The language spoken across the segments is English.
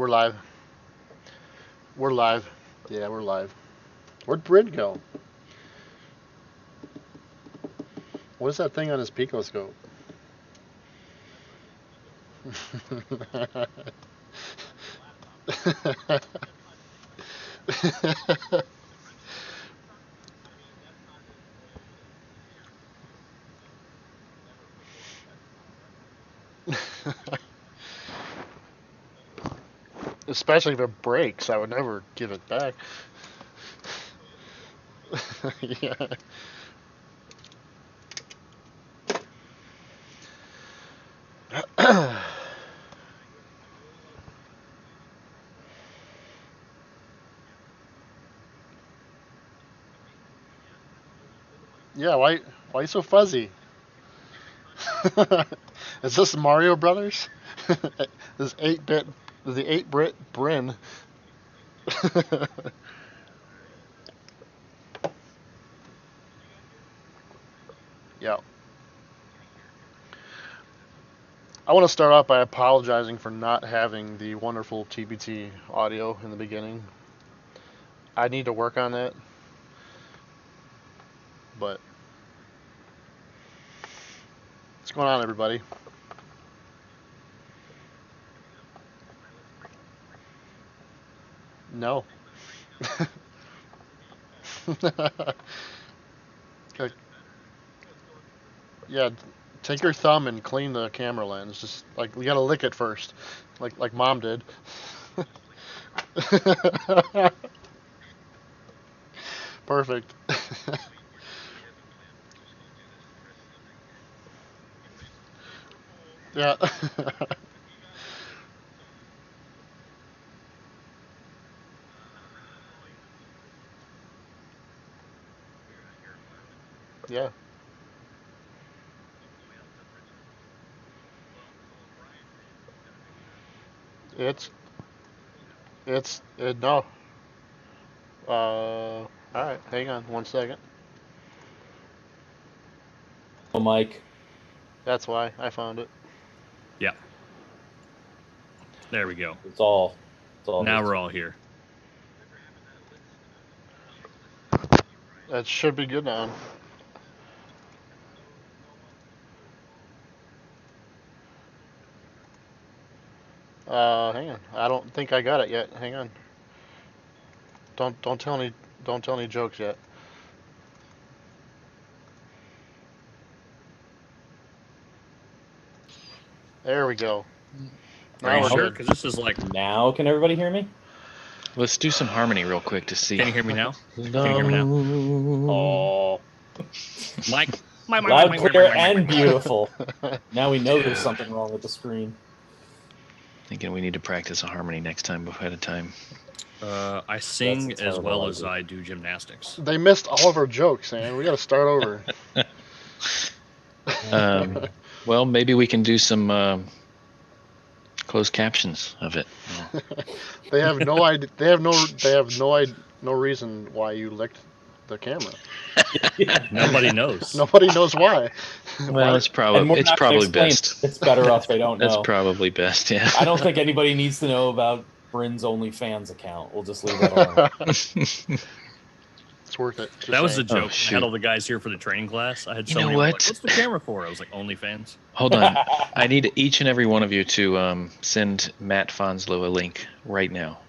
We're live. We're live. Yeah, we're live. Where'd Brid go? What is that thing on his picoscope? Especially if it breaks, I would never give it back. Yeah. Yeah, why you so fuzzy? Is this Mario Brothers? This 8-bit, the 8-bit Bryn. Yeah. I want to start off by apologizing for not having the wonderful TBT audio in the beginning. I need to work on that, but what's going on, everybody? No. Okay. Yeah, take your thumb and clean the camera lens. Just like you gotta lick it first, like Mom did. Perfect. Yeah. Yeah. No. All right. Hang on 1 second. Oh, Mike. That's why I found it. Yeah. There we go. It's all Now this. we're all here. That should be good now. Hang on. I don't think I got it yet. Hang on. Don't tell any jokes yet. There we go. Are you we're sure? good. Because this is like. Now, can everybody hear me? Let's do some harmony real quick to see. Can you hear me now? Can you hear me now? Oh. Mike. Loud, clear, and beautiful. Now we know there's something wrong with the screen. Thinking we need to practice a harmony next time ahead of time. I sing That's a as well terrible as idea. I do gymnastics. They missed all of our jokes, man. We got to start over. Well, maybe we can do some closed captions of it. They have no idea. They have no reason why you licked the camera. Nobody knows. Nobody knows why. Well, it's probably best. It's better off they don't know. That's probably best. Yeah. I don't think anybody needs to know about Bryn's OnlyFans account. We'll just leave that alone. It's worth it. Just That was the saying. joke. I had all the guys here for the training class. I had You so know many. what? Like, what's the camera for? I was like, OnlyFans. Hold on. I need each and every one of you to send Matt Fonslow a link right now.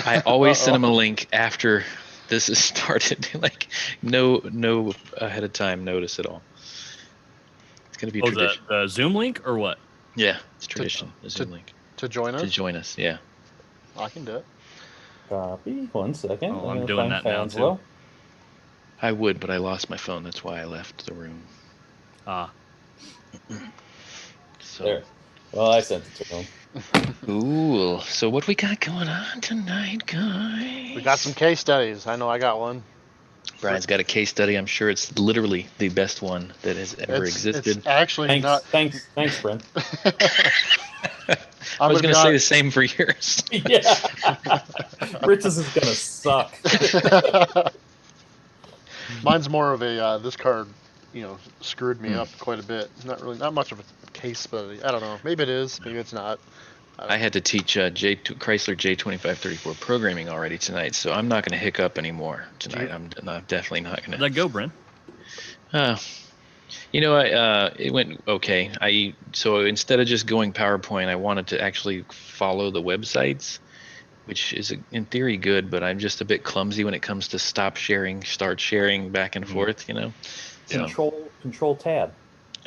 I always send him a link after this is started. Like no ahead of time notice at all. It's gonna be tradition. The Zoom link or what? Yeah, it's tradition. The Zoom link To join us. to join us. Yeah. I can do it. Copy. 1 second. Oh, I'm doing that now, too. I would, but I lost my phone. That's why I left the room. So. There. Well, I sent it to him. Cool. So what we got going on tonight, guys? We got some case studies. I know I got one. Brian's got a case study. I'm sure it's literally the best one that has ever existed. It's actually not. Thanks, Bryn. I was going to say the same for yours. Yeah. Ritz's is going to suck. Mine's more of a this card, screwed me up quite a bit. Not much of a case study. I don't know. Maybe it is. Maybe it's not. I had to teach Chrysler J2534 programming already tonight, so I'm not going to hiccup anymore tonight. I'm definitely not going to. How'd that go, Brent? It went okay. So instead of just going PowerPoint, I wanted to actually follow the websites, which is in theory good, but I'm just a bit clumsy when it comes to stop sharing, start sharing, back and forth. So. Control tab.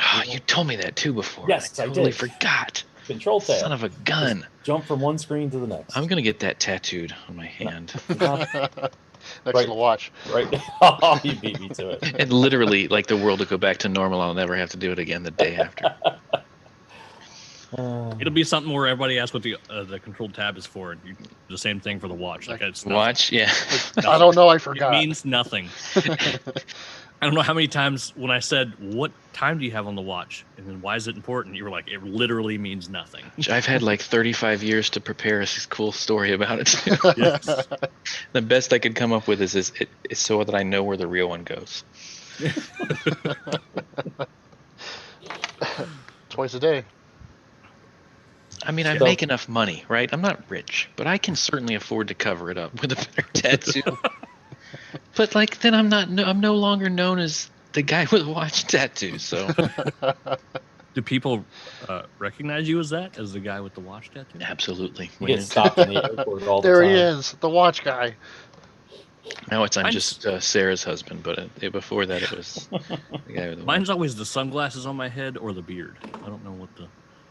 Oh, you told me that too before. Yes, I totally did. forgot. Control tab. Son of a gun. Just jump from one screen to the next. I'm gonna get that tattooed on my hand. Next to the watch. Right. Oh, you beat me to it. And literally, like the world will go back to normal. I'll never have to do it again the day after. It'll be something where everybody asks what the control tab is for. The same thing for the watch. Like it's nothing. Watch, yeah. I don't know. I forgot. It means nothing. I don't know how many times when I said, "What time do you have on the watch?" and then why is it important? You were like, "It literally means nothing." I've had like 35 years to prepare a cool story about it too. Yes. The best I could come up with is so that I know where the real one goes. Twice a day. I mean, I make enough money, right? I'm not rich, but I can certainly afford to cover it up with a better tattoo. But like, then I'm no longer known as the guy with watch tattoos. So, do people recognize you as the guy with the watch tattoo? Absolutely. You get stopped in the airport all the there time. he is, the watch guy. Now I'm just Sarah's husband, but before that it was the guy with the Mine's always the sunglasses on my head or the beard. I don't know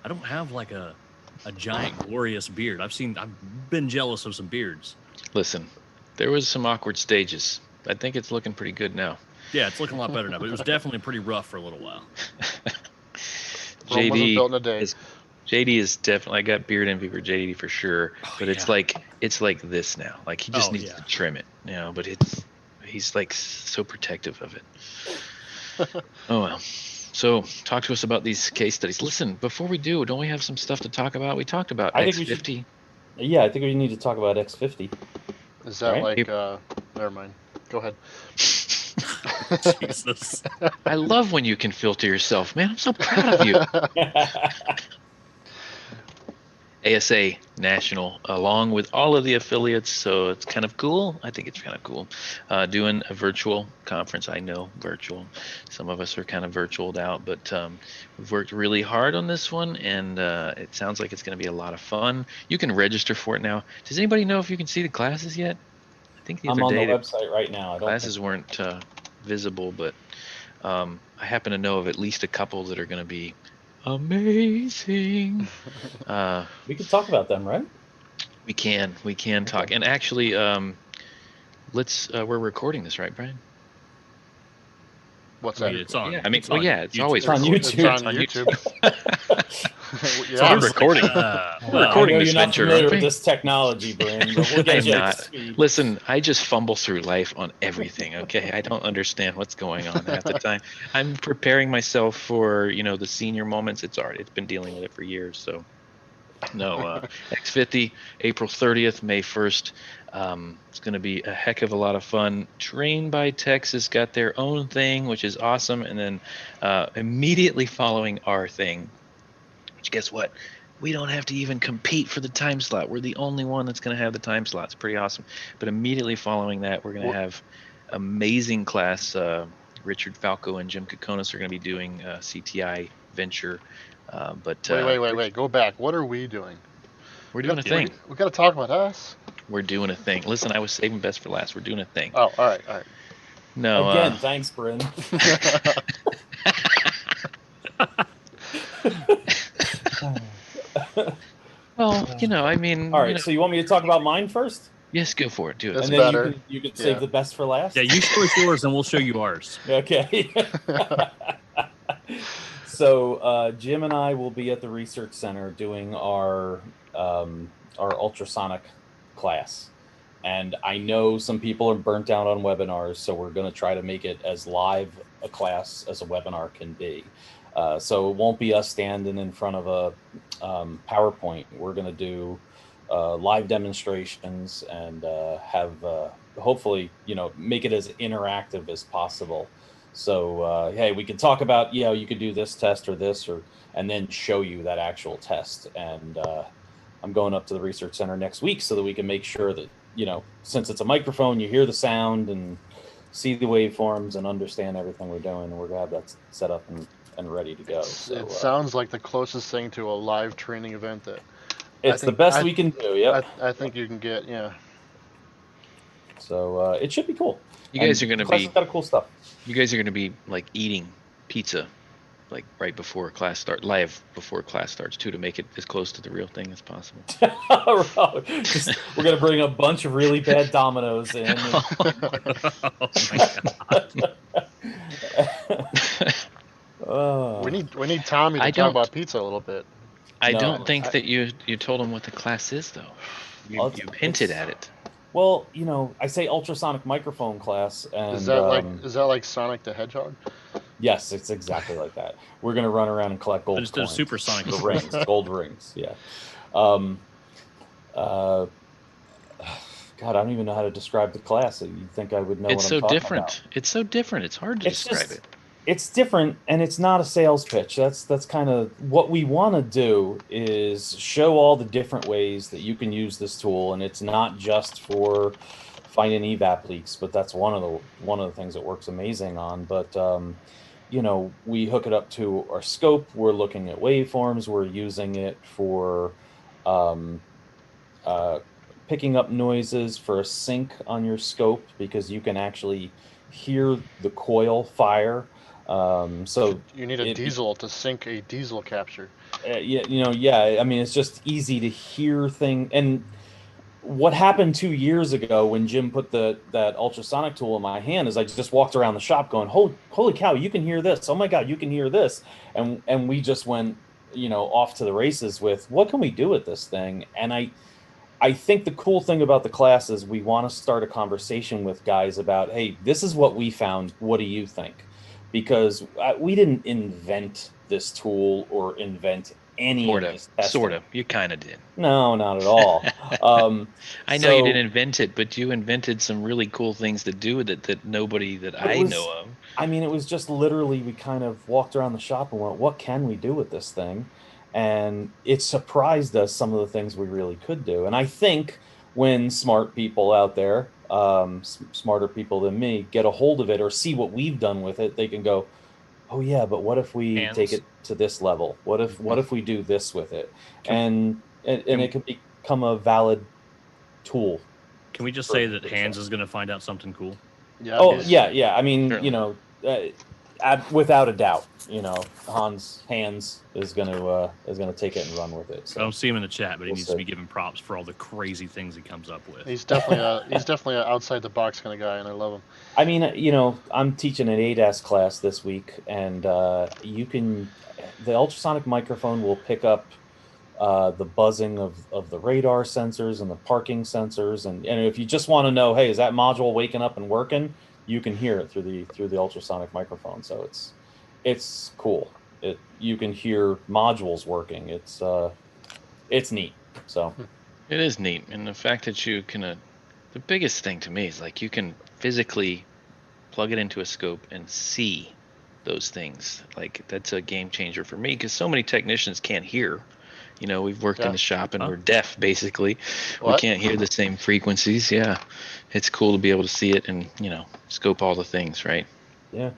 I don't have like a giant glorious beard. I've been jealous of some beards. Listen, there was some awkward stages. I think it's looking pretty good now. Yeah, it's looking a lot better now, but it was definitely pretty rough for a little while. Rome wasn't built in a day. JD is definitely. I got beard envy for JD for sure, but it's like this now. Like he just needs to trim it, But he's like so protective of it. Oh well. So talk to us about these case studies. Listen, before we do, don't we have some stuff to talk about? We talked about X50. Yeah, I think we need to talk about X50. Is that right? Never mind. Go ahead. Jesus. I love when you can filter yourself, man. I'm so proud of you. ASA National, along with all of the affiliates, so it's kind of cool. I think it's kind of cool. Doing a virtual conference. I know virtual. Some of us are kind of virtualed out, but we've worked really hard on this one, and it sounds like it's going to be a lot of fun. You can register for it now. Does anybody know if you can see the classes yet? I think I'm on the website right now. Classes weren't visible, but I happen to know of at least a couple that are going to be amazing. We could talk about them, right? We can talk. And actually, let's. We're recording this, right, Brian? What's that? It's on. Yeah, I mean, it's always on YouTube. It's on YouTube. Yeah, we're recording. We're recording this venture, aren't we? With this technology, Brian, but we'll get you up to speed. Listen, I just fumble through life on everything. Okay, I don't understand what's going on half the time. I'm preparing myself for the senior moments. It's been dealing with it for years. So, no, X50, April 30th, May 1st. It's going to be a heck of a lot of fun. Train by Texas got their own thing, which is awesome, and then immediately following our thing. Which, guess what? We don't have to even compete for the time slot. We're the only one that's going to have the time slot. It's pretty awesome. But immediately following that, we're going to have amazing class. Richard Falco and Jim Kokonis are going to be doing CTI Venture. Wait. Go back. What are we doing? We're doing a thing. We got to talk about us. We're doing a thing. Listen, I was saving best for last. We're doing a thing. Oh, all right. No. Again, thanks, Bryn. Well, I mean. All right, so you want me to talk about mine first? Yes, go for it. Do it. That's and then better. you can save the best for last? Yeah, you show us yours and we'll show you ours. Okay. So Jim and I will be at the research center doing our ultrasonic class. And I know some people are burnt out on webinars, so we're going to try to make it as live a class as a webinar can be. So it won't be us standing in front of a PowerPoint. We're going to do live demonstrations and have hopefully make it as interactive as possible. So hey, we can talk about you could do this test or this and then show you that actual test. And I'm going up to the research center next week so that we can make sure that, you know, since it's a microphone, you hear the sound and see the waveforms and understand everything we're doing, and we're gonna have that set up and ready to go. It sounds like the closest thing to a live training event that it's the best we can do. Yep. I think you can get. Yeah. So it should be cool. You guys are gonna be got cool stuff. You guys are gonna be like eating pizza, like right before class start, live before class starts too, to make it as close to the real thing as possible. We're gonna bring a bunch of really bad Dominoes in. Oh my God. We need Tommy to talk about pizza a little bit. I don't think that you told him what the class is, though. You hinted at it. Well, you know, I say ultrasonic microphone class, and is that like Sonic the Hedgehog? Yes, it's exactly like that. We're gonna run around and collect gold Instead of supersonic rings, gold rings. Yeah. God, I don't even know how to describe the class. You'd think I would know. It's what so I'm talking different. about. It's so different. It's hard to describe it. It's different, and it's not a sales pitch. That's kind of what we want to do, is show all the different ways that you can use this tool, and it's not just for finding evap leaks, but that's one of the things it works amazing on. But you know, we hook it up to our scope. We're looking at waveforms. We're using it for picking up noises for a sync on your scope, because you can actually hear the coil fire. So you need a diesel to sync a diesel capture. Yeah. I mean, it's just easy to hear thing. And what happened 2 years ago when Jim put that ultrasonic tool in my hand is I just walked around the shop going, holy cow, you can hear this. Oh my God, you can hear this. And we just went, you know, off to the races with what can we do with this thing? And I think the cool thing about the class is we want to start a conversation with guys about, hey, this is what we found. What do you think? Because we didn't invent this tool or invent any sort of. You kind of did. No, not at all. I know you didn't invent it, but you invented some really cool things to do with it that nobody that I know of. I mean, it was just literally, we kind of walked around the shop and went, what can we do with this thing? And it surprised us, some of the things we really could do. And I think when smart people out there, smarter people than me, get a hold of it or see what we've done with it, they can go, oh yeah, but what if we take it to this level? What if we do this with it? And it can become a valid tool. Can we just say that Hans is going to find out something cool? Yeah. Oh yeah. I mean, sure. You know, without a doubt, you know, Hans is gonna take it and run with it. So I don't see him in the chat, but he needs to be given props for all the crazy things he comes up with. He's definitely an outside the box kind of guy, and I love him. I mean, you know, I'm teaching an ADAS class this week, and the ultrasonic microphone will pick up the buzzing of the radar sensors and the parking sensors, and if you just want to know, hey, is that module waking up and working? You can hear it through the ultrasonic microphone. So it's cool. You can hear modules working. It's neat. So it is neat, and the fact that you can. The biggest thing to me is like you can physically plug it into a scope and see those things. Like that's a game changer for me, because so many technicians can't hear. You know, we've worked in the shop and we're deaf, basically. What? We can't hear the same frequencies. Yeah. It's cool to be able to see it and, you know, scope all the things, right? Yeah.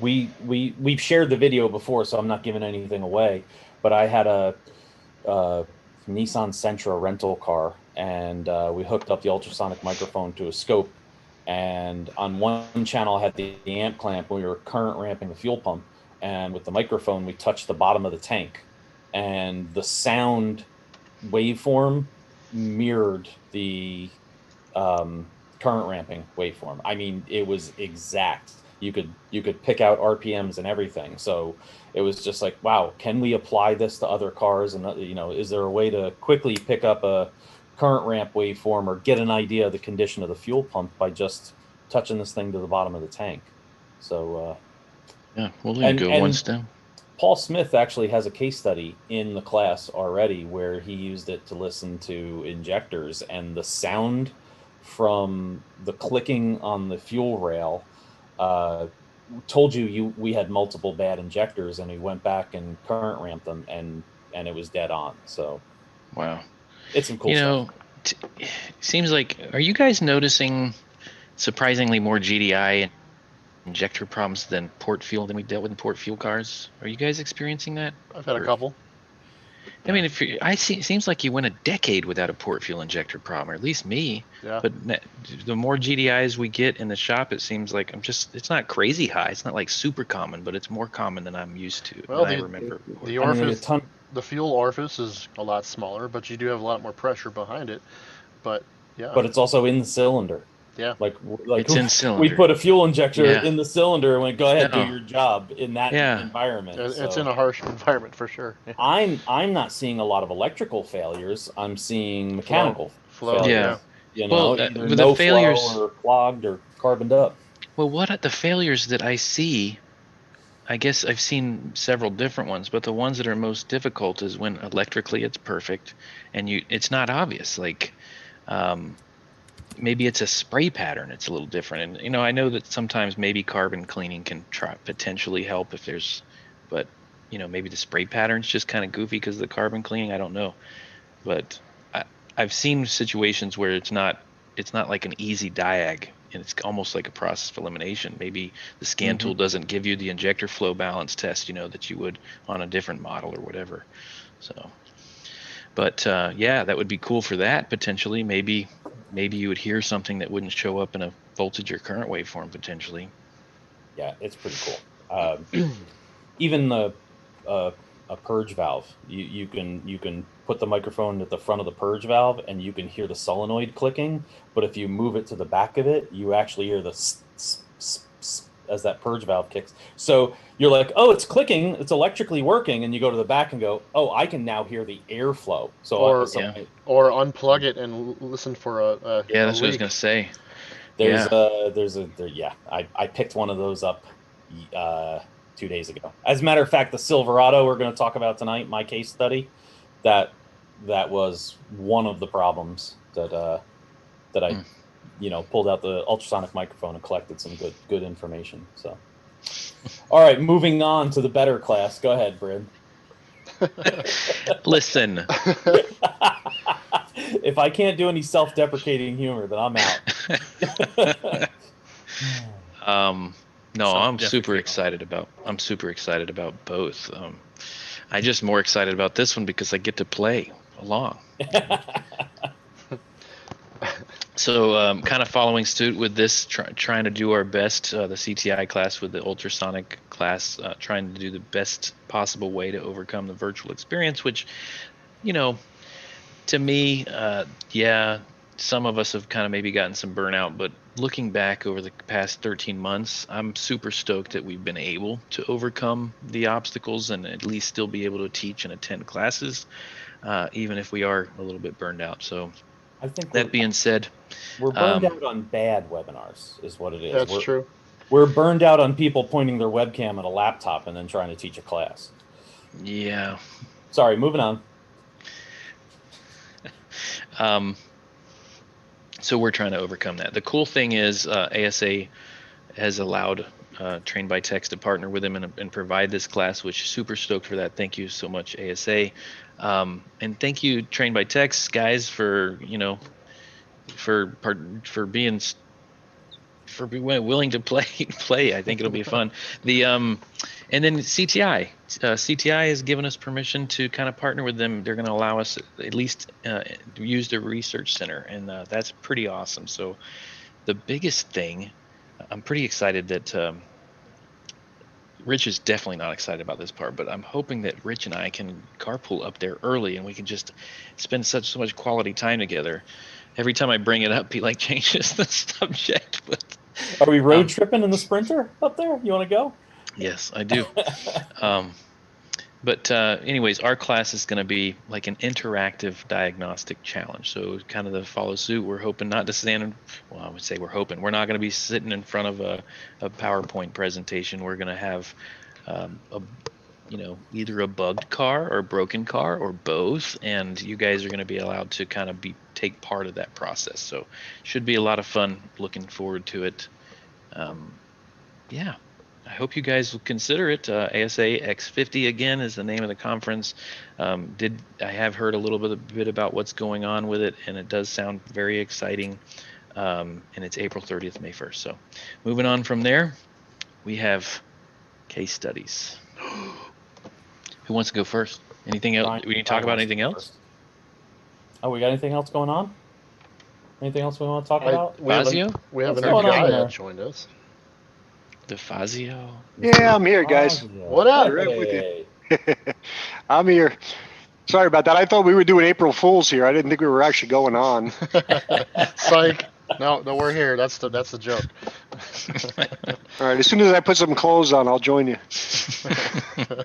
We've shared the video before, so I'm not giving anything away. But I had a Nissan Sentra rental car, and we hooked up the ultrasonic microphone to a scope. And on one channel, I had the amp clamp. We were current ramping the fuel pump. And with the microphone, we touched the bottom of the tank. And the sound waveform mirrored the current ramping waveform. I mean, it was exact. You could pick out RPMs and everything. So it was just like, wow, can we apply this to other cars? And you know, is there a way to quickly pick up a current ramp waveform or get an idea of the condition of the fuel pump by just touching this thing to the bottom of the tank? So yeah, we'll let you go one step. Paul Smith actually has a case study in the class already where he used it to listen to injectors, and the sound from the clicking on the fuel rail told we had multiple bad injectors, and he went back and current ramped them, and it was dead on. So Wow. It's some cool You stuff. know, seems like, are you guys noticing surprisingly more GDI and injector problems than port fuel than we dealt with in port fuel cars? Are you guys experiencing that? I've had a Or- couple. I mean, if you, I see, it seems like you went a decade without a port fuel injector problem, or at least me. Yeah. But the more GDIs we get in the shop, it seems like it's not crazy high. It's not like super common, but it's more common than I'm used to, Well, than I remember. the I mean, a orifice, ton. the fuel orifice is a lot smaller, but you do have a lot more pressure behind it. But yeah, But it's also in the cylinder. yeah, Like It's in we cylinder. put a fuel injector Yeah. in the cylinder and went, go ahead, do No. your job in that Yeah. environment. it's So in a harsh environment for sure. Yeah. I'm not seeing a lot of electrical failures. I'm seeing mechanical Flow, failures. yeah. You Well, know, either with no the failures, flow or clogged or carboned up. well, what the failures that I see, I guess I've seen several different ones, but the ones that are most difficult is when electrically it's perfect and it's not obvious. Like, um, maybe it's a spray pattern, it's a little different. And I know that sometimes maybe carbon cleaning can potentially help if there's, but maybe the spray pattern's just kind of goofy because of the carbon cleaning. I don't know, but I've seen situations where it's not like an easy diag, and it's almost like a process of elimination. Maybe the scan tool doesn't give you the injector flow balance test, that you would on a different model or whatever. So, but yeah, that would be cool for that potentially. Maybe you would hear something that wouldn't show up in a voltage or current waveform potentially. Yeah, it's pretty cool. Even a purge valve, you can put the microphone at the front of the purge valve and you can hear the solenoid clicking. But if you move it to the back of it, you actually hear the as that purge valve kicks. So you're like, oh, it's clicking, it's electrically working, and you go to the back and go, oh, I can now hear the airflow. So Or unplug it and listen for a Yeah, a that's what I was leak. gonna say. there's Yeah. yeah, I picked one of those up 2 days ago. As a matter of fact, the Silverado we're going to talk about tonight, my case study, that was one of the problems that I pulled out the ultrasonic microphone and collected some good information. So, all right, moving on to the better class. Go ahead, Bryn. Listen. If I can't do any self-deprecating humor, then I'm out. No, I'm super excited about both. I'm just more excited about this one because I get to play along. So kind of following suit with this, trying to do our best, the CTI class with the ultrasonic class, trying to do the best possible way to overcome the virtual experience, which, to me, yeah, some of us have kind of maybe gotten some burnout, but looking back over the past 13 months, I'm super stoked that we've been able to overcome the obstacles and at least still be able to teach and attend classes, even if we are a little bit burned out. So I think that being said, we're burned out on bad webinars is what it is. That's true. We're burned out on people pointing their webcam at a laptop and then trying to teach a class. Yeah. Sorry, moving on. So we're trying to overcome that. The cool thing is ASA has allowed Trained by Techs to partner with them and provide this class, which is super stoked for that. Thank you so much, ASA. And thank you, Trained by Techs guys, for being willing to play. I think it'll be fun. And then CTI has given us permission to kind of partner with them. They're going to allow us at least use the research center, and that's pretty awesome. So the biggest thing, I'm pretty excited that Rich is definitely not excited about this part, but I'm hoping that Rich and I can carpool up there early and we can just spend so much quality time together. Every time I bring it up, he changes the subject. But are we road tripping in the Sprinter up there? You want to go? Yes, I do. But anyways, our class is going to be like an interactive diagnostic challenge. So kind of to follow suit, we're hoping not to stand. Well, I would say we're hoping we're not going to be sitting in front of a PowerPoint presentation. We're going to have either a bugged car or broken car or both, and you guys are going to be allowed to kind of take part of that process. So should be a lot of fun. Looking forward to it. Yeah. I hope you guys will consider it. ASA X50 again is the name of the conference. I have heard a little bit about what's going on with it, and it does sound very exciting. And it's April 30th, May 1st. So, moving on from there, we have case studies. Who wants to go first? Anything else? We need to talk about anything else? Oh, we got anything else going on? Anything else we want to talk about? We have a new guy that joined us. DeFazio? Yeah, I'm here, guys. What up? Right with you. I'm here. Sorry about that. I thought we were doing April Fools here. I didn't think we were actually going on. Psych. No, we're here. That's the joke. All right. As soon as I put some clothes on, I'll join you.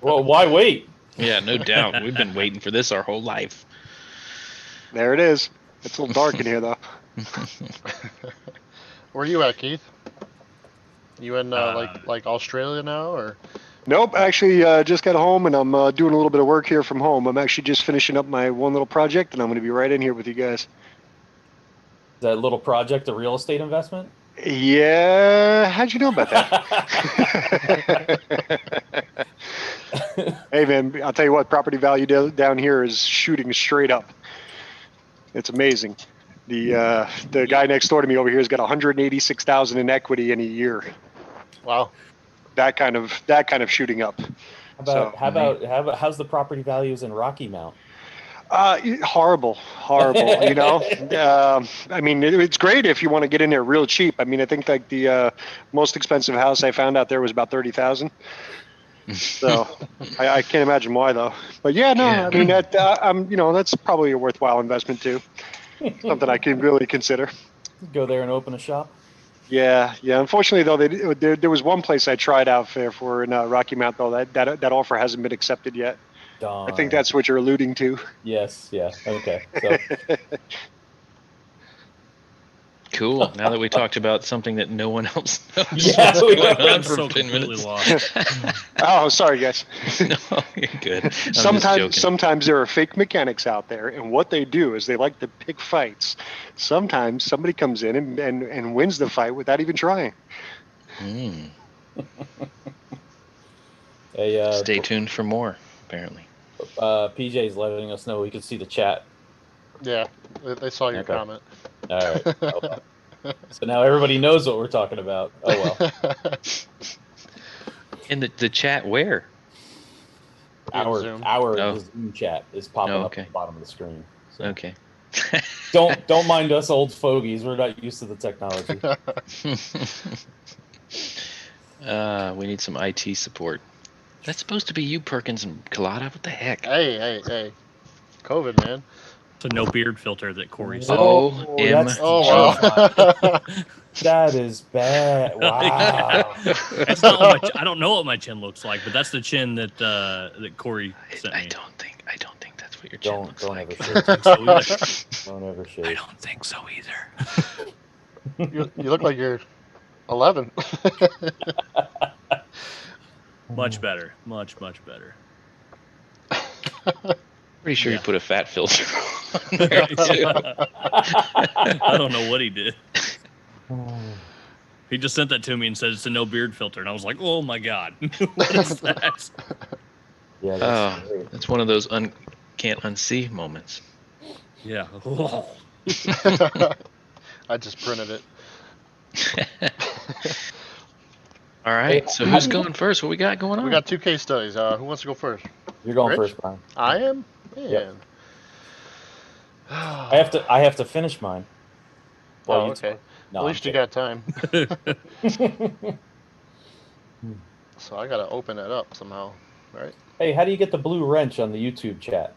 Well, why wait? Yeah, no doubt. We've been waiting for this our whole life. There it is. It's a little dark in here, though. Where are you at, Keith? You in like Australia now, or? Nope. Actually, just got home, and I'm doing a little bit of work here from home. I'm actually just finishing up my one little project, and I'm going to be right in here with you guys. Is that little project a real estate investment? Yeah. How'd you know about that? Hey, man, I'll tell you what, property value down here is shooting straight up. It's amazing. The guy next door to me over here has got 186,000 in equity in a year. Wow. That kind of shooting up. How's the property values in Rocky Mount? Horrible. You know, I mean, it's great if you want to get in there real cheap. I mean, I think like the most expensive house I found out there was about 30,000. So I can't imagine why though. But yeah, no, I mean that's probably a worthwhile investment too. Something I can really consider. Go there and open a shop. Yeah. Unfortunately, though, there was one place I tried out for in Rocky Mount, though that offer hasn't been accepted yet. Darn. I think that's what you're alluding to. Yes. Yeah. Okay. So. Cool. Now that we talked about something that no one else knows, yeah, I'm so completely lost. Oh, sorry, guys. No, you're good. Sometimes there are fake mechanics out there, and what they do is they like to pick fights. Sometimes somebody comes in and wins the fight without even trying. Mm. Hey, stay tuned for more. Apparently, PJ's letting us know we can see the chat. Yeah, they saw your comment. All right. Oh, well. So now everybody knows what we're talking about. Oh well. In the chat, where? Our Oh. Zoom chat is popping up at the bottom of the screen. So. Okay. Don't mind us old fogies. We're not used to the technology. We need some IT support. That's supposed to be you, Perkins and Colada. What the heck? Hey. COVID, man. It's a no beard filter that Corey said. Wow. That is bad. Wow. It's not what I don't know what my chin looks like, but that's the chin that Corey sent me. I don't think that's what your chin looks like. Don't ever shave. I don't think so either. You look like you're 11. Much better. Much better. Pretty sure you put a fat filter on there too. I don't know what he did. He just sent that to me and said it's a no beard filter, and I was like, "Oh my god, what is that?" Yeah, that's one of those can't unsee moments. Yeah. I just printed it. All right. So who's going first? What we got going on? We got 2 case studies. Who wants to go first? You're going Rich? first, Brian. I am. Man. Yep. I have to finish mine. Well, okay. No, at least you got time. So I gotta open it up somehow, right? Hey, how do you get the blue wrench on the YouTube chat?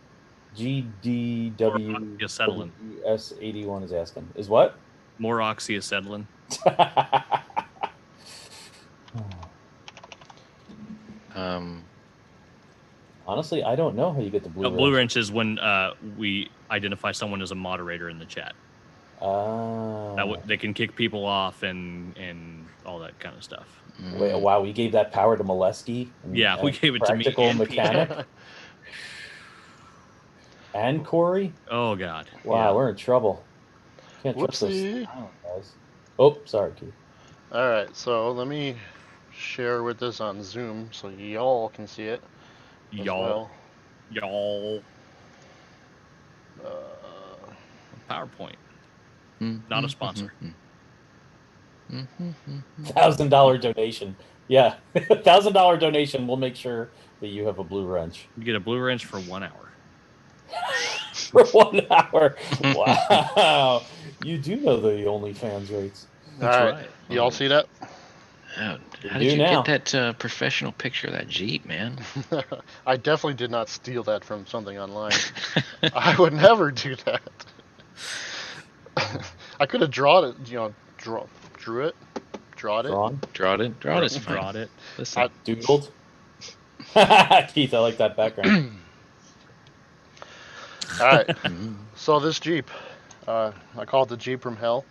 GDWS81 is asking. Is what? More oxyacetylene. Honestly, I don't know how you get the blue wrench. Blue wrench is when we identify someone as a moderator in the chat. They can kick people off and all that kind of stuff. Wait, wow, we gave that power to Molesky? Yeah, we gave it to me. Practical mechanic? And Corey? Oh, God. Wow, we're in trouble. Can't trust this. Whoopsie. Oh, sorry, Keith. All right, so let me share with this on Zoom so y'all can see it as well. Y'all. Uh, PowerPoint. Not a sponsor. $1,000 donation. Yeah, $1,000 donation. We'll make sure that you have a blue wrench You get a blue wrench for 1 hour. for 1 hour. Wow, you do know the OnlyFans rates. That's all right. Y'all see that? Oh, We how do did you now. get that professional picture of that Jeep, man? I definitely did not steal that from something online. I would never do that. I could have drawn it, drew it. Drawn, Drawn is fine. Drawed it. Listen, doodled. Keith, I like that background. All right. So this Jeep, I call it the Jeep from hell.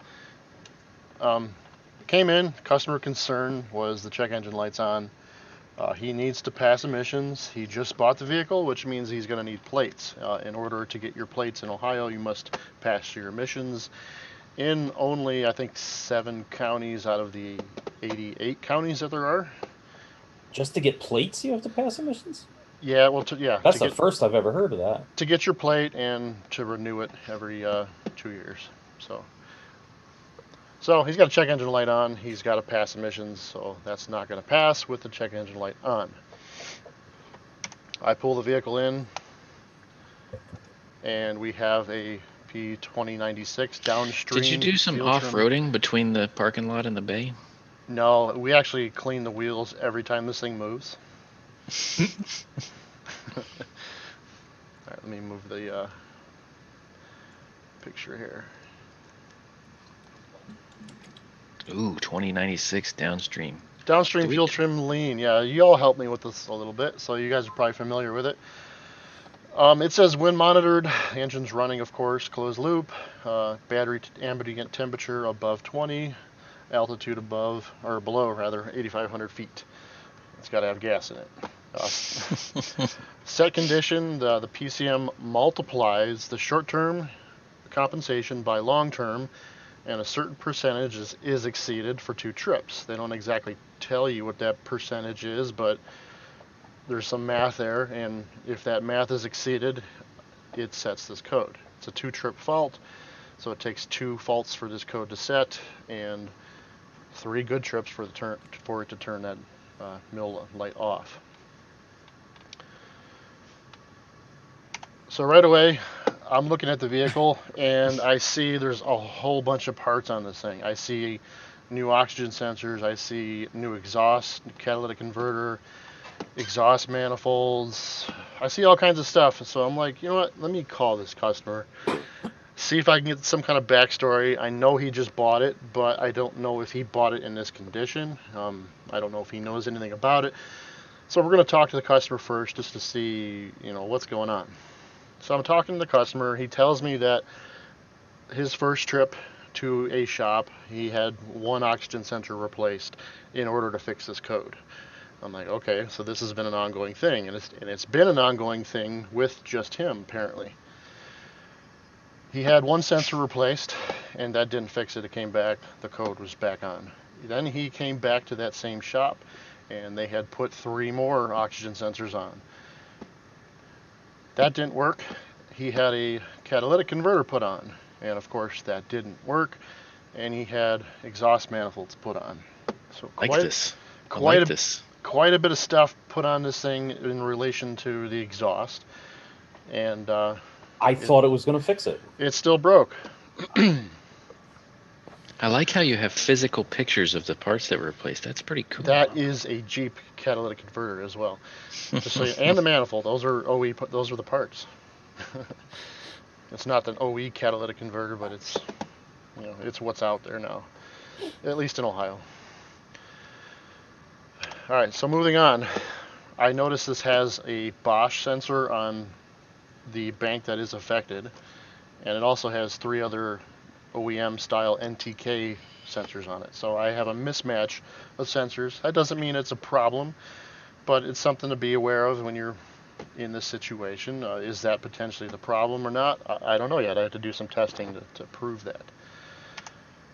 Came in. Customer concern was the check engine light's on. He needs to pass emissions. He just bought the vehicle, which means he's going to need plates. In order to get your plates in Ohio, you must pass your emissions in only, I think, 7 counties out of the 88 counties that there are. Just to get plates, you have to pass emissions? Yeah, well, That's the first I've ever heard of that. To get your plate and to renew it every 2 years. So he's got a check engine light on. He's got to pass emissions, so that's not going to pass with the check engine light on. I pull the vehicle in, and we have a P2096 downstream. did you do some off-roading between the parking lot and the bay? No, we actually clean the wheels every time this thing moves. All right, let me move the picture here. Ooh, 2096 downstream. Downstream fuel trim lean. Yeah, you all helped me with this a little bit, so you guys are probably familiar with it. It says when monitored, the engine's running, of course, closed loop, battery ambient temperature above 20, altitude above, or below rather, 8,500 feet. It's got to have gas in it. Set condition, the PCM multiplies the short-term compensation by long-term, and a certain percentage is exceeded for 2 trips. They don't exactly tell you what that percentage is, but there's some math there, and if that math is exceeded, it sets this code. It's a 2-trip fault, so it takes 2 faults for this code to set, and 3 good trips for it to turn that mill light off. So right away, I'm looking at the vehicle, and I see there's a whole bunch of parts on this thing. I see new oxygen sensors, I see new exhaust, catalytic converter, exhaust manifolds. I see all kinds of stuff. So I'm like, you know what? Let me call this customer, see if I can get some kind of backstory. I know he just bought it, but I don't know if he bought it in this condition. I don't know if he knows anything about it. So we're going to talk to the customer first just to see, what's going on. So I'm talking to the customer. He tells me that his first trip to a shop, he had 1 oxygen sensor replaced in order to fix this code. I'm like, okay, so this has been an ongoing thing, and it's been an ongoing thing with just him, apparently. He had 1 sensor replaced, and that didn't fix it. It came back, the code was back on. Then he came back to that same shop, and they had put 3 more oxygen sensors on. That didn't work. He had a catalytic converter put on, and of course that didn't work, and he had exhaust manifolds put on. So quite a bit of stuff put on this thing in relation to the exhaust, and I thought it was going to fix it. It still broke. I like how you have physical pictures of the parts that were replaced. That's pretty cool. That is a Jeep catalytic converter as well. Just so and the manifold. Those are OE. Those are the parts. It's not an OE catalytic converter, but it's it's what's out there now, at least in Ohio. All right, so moving on. I noticed this has a Bosch sensor on the bank that is affected, and it also has 3 other OEM style NTK sensors on it. So I have a mismatch of sensors. That doesn't mean it's a problem, but it's something to be aware of when you're in this situation. Is that potentially the problem or not? I don't know yet. I have to do some testing to prove that.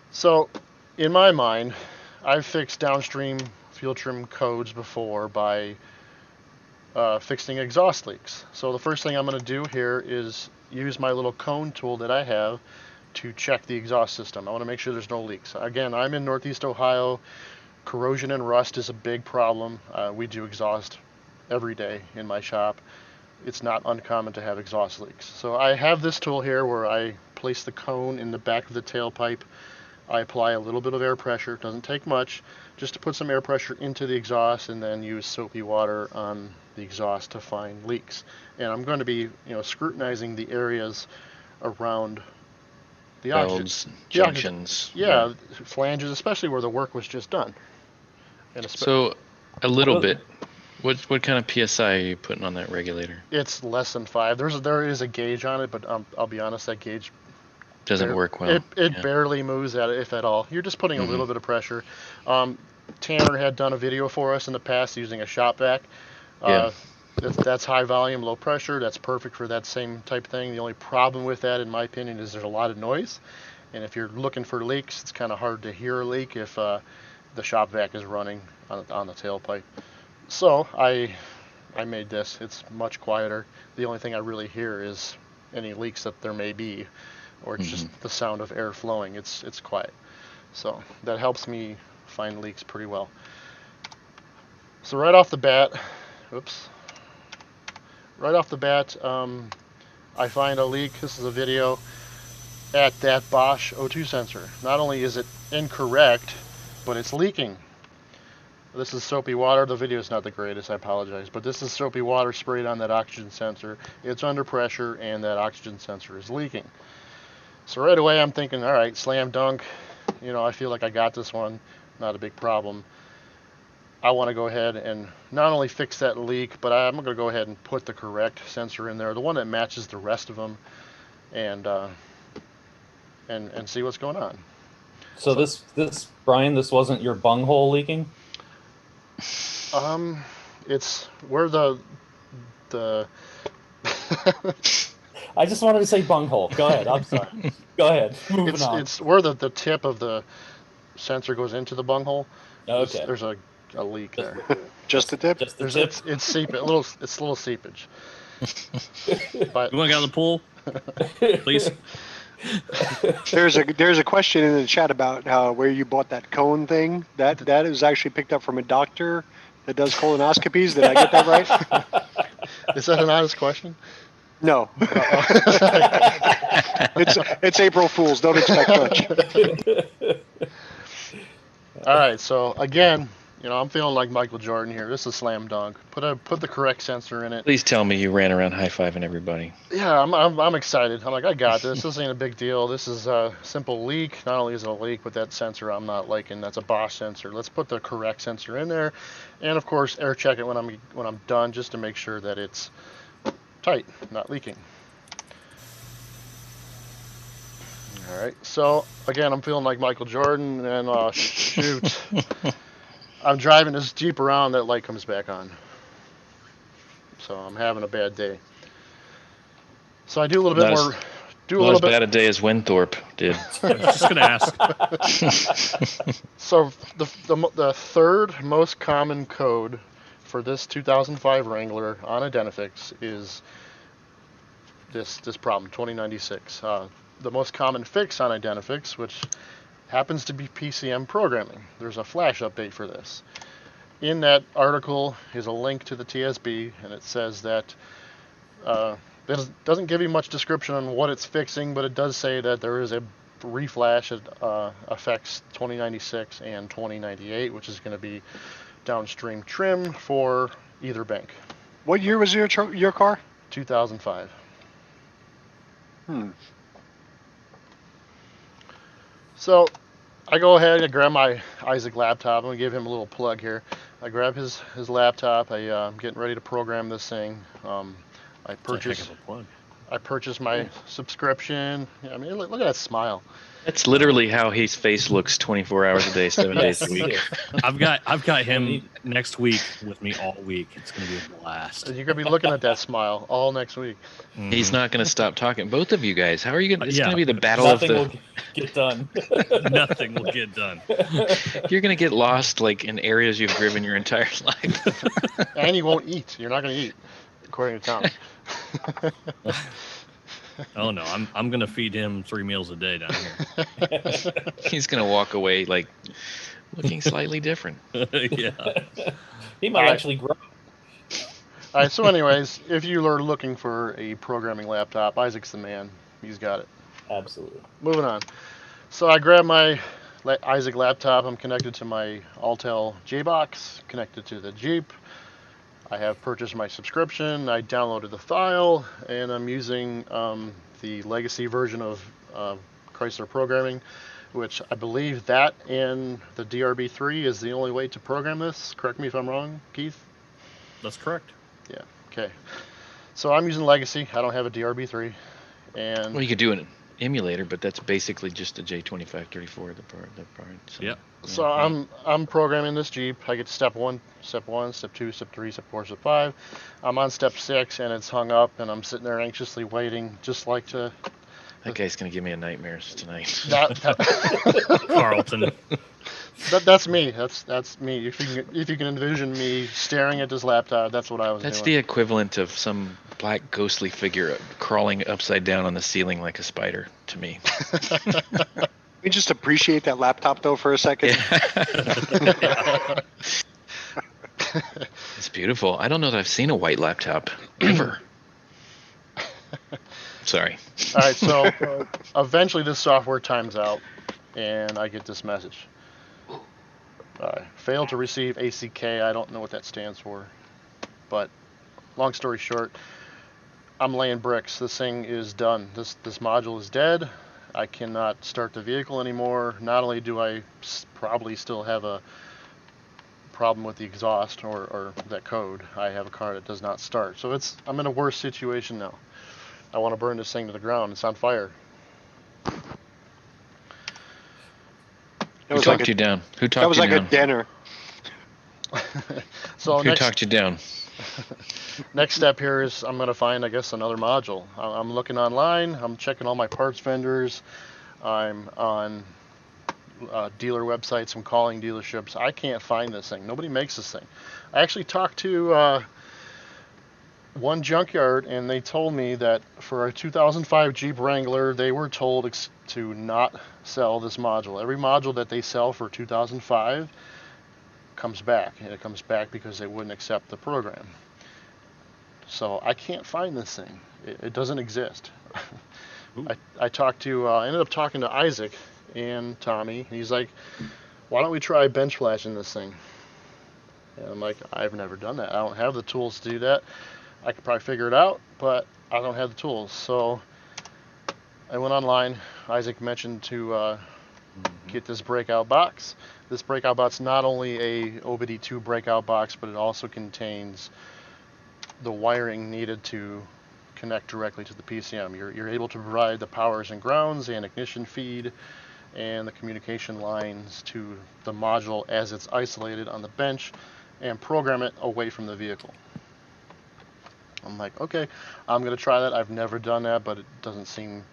So in my mind, I've fixed downstream fuel trim codes before by fixing exhaust leaks. So the first thing I'm going to do here is use my little cone tool that I have to check the exhaust system. I want to make sure there's no leaks. Again, I'm in Northeast Ohio. Corrosion and rust is a big problem. We do exhaust every day in my shop. It's not uncommon to have exhaust leaks. So I have this tool here where I place the cone in the back of the tailpipe. I apply a little bit of air pressure, it doesn't take much, just to put some air pressure into the exhaust, and then use soapy water on the exhaust to find leaks. And I'm going to be, scrutinizing the areas around the Welds, junctions. Yeah, flanges, especially where the work was just done. And so a little bit. What kind of PSI are you putting on that regulator? It's less than 5. There is a gauge on it, but I'll be honest, that gauge doesn't work well. It barely moves at it, if at all. You're just putting a little bit of pressure. Tanner had done a video for us in the past using a shop vac. That's high volume, low pressure. That's perfect for that same type thing. The only problem with that, in my opinion, is there's a lot of noise. And if you're looking for leaks, it's kind of hard to hear a leak if the shop vac is running on the tailpipe. So I made this. It's much quieter. The only thing I really hear is any leaks that there may be, or it's just the sound of air flowing. It's quiet. So that helps me find leaks pretty well. So right off the bat, I find a leak. This is a video at that Bosch O2 sensor. Not only is it incorrect, but it's leaking. This is soapy water. The video is not the greatest, I apologize, but this is soapy water sprayed on that oxygen sensor. It's under pressure, and that oxygen sensor is leaking. So right away I'm thinking, all right, slam dunk. I feel like I got this one. Not a big problem. I want to go ahead and not only fix that leak, but I'm going to go ahead and put the correct sensor in there, the one that matches the rest of them, and see what's going on. So this Brian, this wasn't your bunghole leaking? It's where the I just wanted to say bunghole. Go ahead. I'm sorry. Go ahead. Moving on. It's where the tip of the sensor goes into the bunghole. Okay. There's a leak there. Just the tip? Just the tip? It's seepage. It's a little seepage. But You want to get out of the pool, please? There's a question in the chat about where you bought that cone thing. That is actually picked up from a doctor that does colonoscopies. Did I get that right? Is that an honest question? No. It's April Fool's. Don't expect much. All right. So again, I'm feeling like Michael Jordan here. This is a slam dunk. Put the correct sensor in it. Please tell me you ran around high-fiving everybody. Yeah, I'm excited. I'm like, I got this. This ain't a big deal. This is a simple leak. Not only is it a leak, but that sensor I'm not liking. That's a Bosch sensor. Let's put the correct sensor in there, and of course, air check it when I'm done, just to make sure that it's tight, not leaking. All right. So again, I'm feeling like Michael Jordan, and shoot. I'm driving this Jeep around, that light comes back on. So I'm having a bad day. So I do a little bit more. Not as bad a day as Winthorpe did. I was just going to ask. So the third most common code for this 2005 Wrangler on Identifix is this problem, 2096. The most common fix on Identifix, which happens to be PCM programming. There's a flash update for this. In that article is a link to the TSB, and it says that it doesn't give you much description on what it's fixing, but it does say that there is a reflash that affects 2096 and 2098, which is going to be downstream trim for either bank. What year was your car? 2005. So I go ahead and grab my Isaac laptop. I'm going to give him a little plug here. I grab his laptop. I'm getting ready to program this thing. I purchased. That's a heck of a plug. I purchased my subscription. I mean, look at that smile. That's literally how his face looks 24 hours a day, 7 days a week. yes. I've got him next week with me all week. It's gonna be a blast. You're gonna be looking at that smile all next week. He's not going to stop talking. Both of you guys, how are you going to? It's going to be the battle Nothing of will the. get done. Nothing will get done. You're going to get lost like in areas you've driven your entire life. And you won't eat. You're not gonna eat, according to Tom. Oh no, I'm gonna feed him 3 meals a day down here. He's going to walk away like looking slightly different. Yeah. He might actually grow. All right. So, anyways, if you are looking for a programming laptop, Isaac's the man. He's got it. Absolutely. Moving on. So I grabbed my Isaac laptop. I'm connected to my Altel J-Box, connected to the Jeep. I have purchased my subscription. I downloaded the file, and I'm using the legacy version of Chrysler Programming, which I believe that and the DRB3 is the only way to program this. Correct me if I'm wrong, Keith? That's correct. Yeah. Okay. So I'm using legacy. I don't have a DRB3, and Well, you could do an emulator, but that's basically just a J2534. The part. So, Yep. So I'm programming this Jeep. I get step 1, step 2, step 3, step 4, step 5. I'm on step 6 and it's hung up, and I'm sitting there anxiously waiting, just like to. That guy's gonna give me a nightmares tonight. Carlton. That's me. That's me. If you can envision me staring at this laptop, that's what I was That's doing. the equivalent of some black ghostly figure crawling upside down on the ceiling like a spider to me. We just appreciate that laptop though for a second. It's beautiful. I don't know that I've seen a white laptop ever. Sorry. All right, so eventually this software times out, and I get this message. Failed to receive ACK. I don't know what that stands for, but long story short, I'm laying bricks. This thing is done. This module is dead. I cannot start the vehicle anymore. Not only do I probably still have a problem with the exhaust or that code, I have a car that does not start. So I'm in a worse situation now. I want to burn this thing to the ground. It's on fire. Who talked you down? Who talked That was you like down? a dinner. So Who talked you down? next step here is I'm going to find, I guess, another module. I'm looking online. I'm checking all my parts vendors. I'm on dealer websites. I'm calling dealerships. I can't find this thing. Nobody makes this thing. I actually talked to one junkyard, and they told me that for a 2005 Jeep Wrangler, they were told to not sell this module. Every module that they sell for 2005 comes back, and it comes back because they wouldn't accept the program. So I can't find this thing. It doesn't exist. I ended up talking to Isaac and Tommy. He's like, why don't we try bench flashing this thing? And I'm like, I've never done that. I don't have the tools to do that. I could probably figure it out, but I don't have the tools. So I went online. Isaac mentioned to get this breakout box. This breakout box is not only a OBD2 breakout box, but it also contains the wiring needed to connect directly to the PCM. You're able to provide the powers and grounds and ignition feed and the communication lines to the module as it's isolated on the bench and program it away from the vehicle. I'm like, okay, I'm going to try that. I've never done that, but it doesn't seem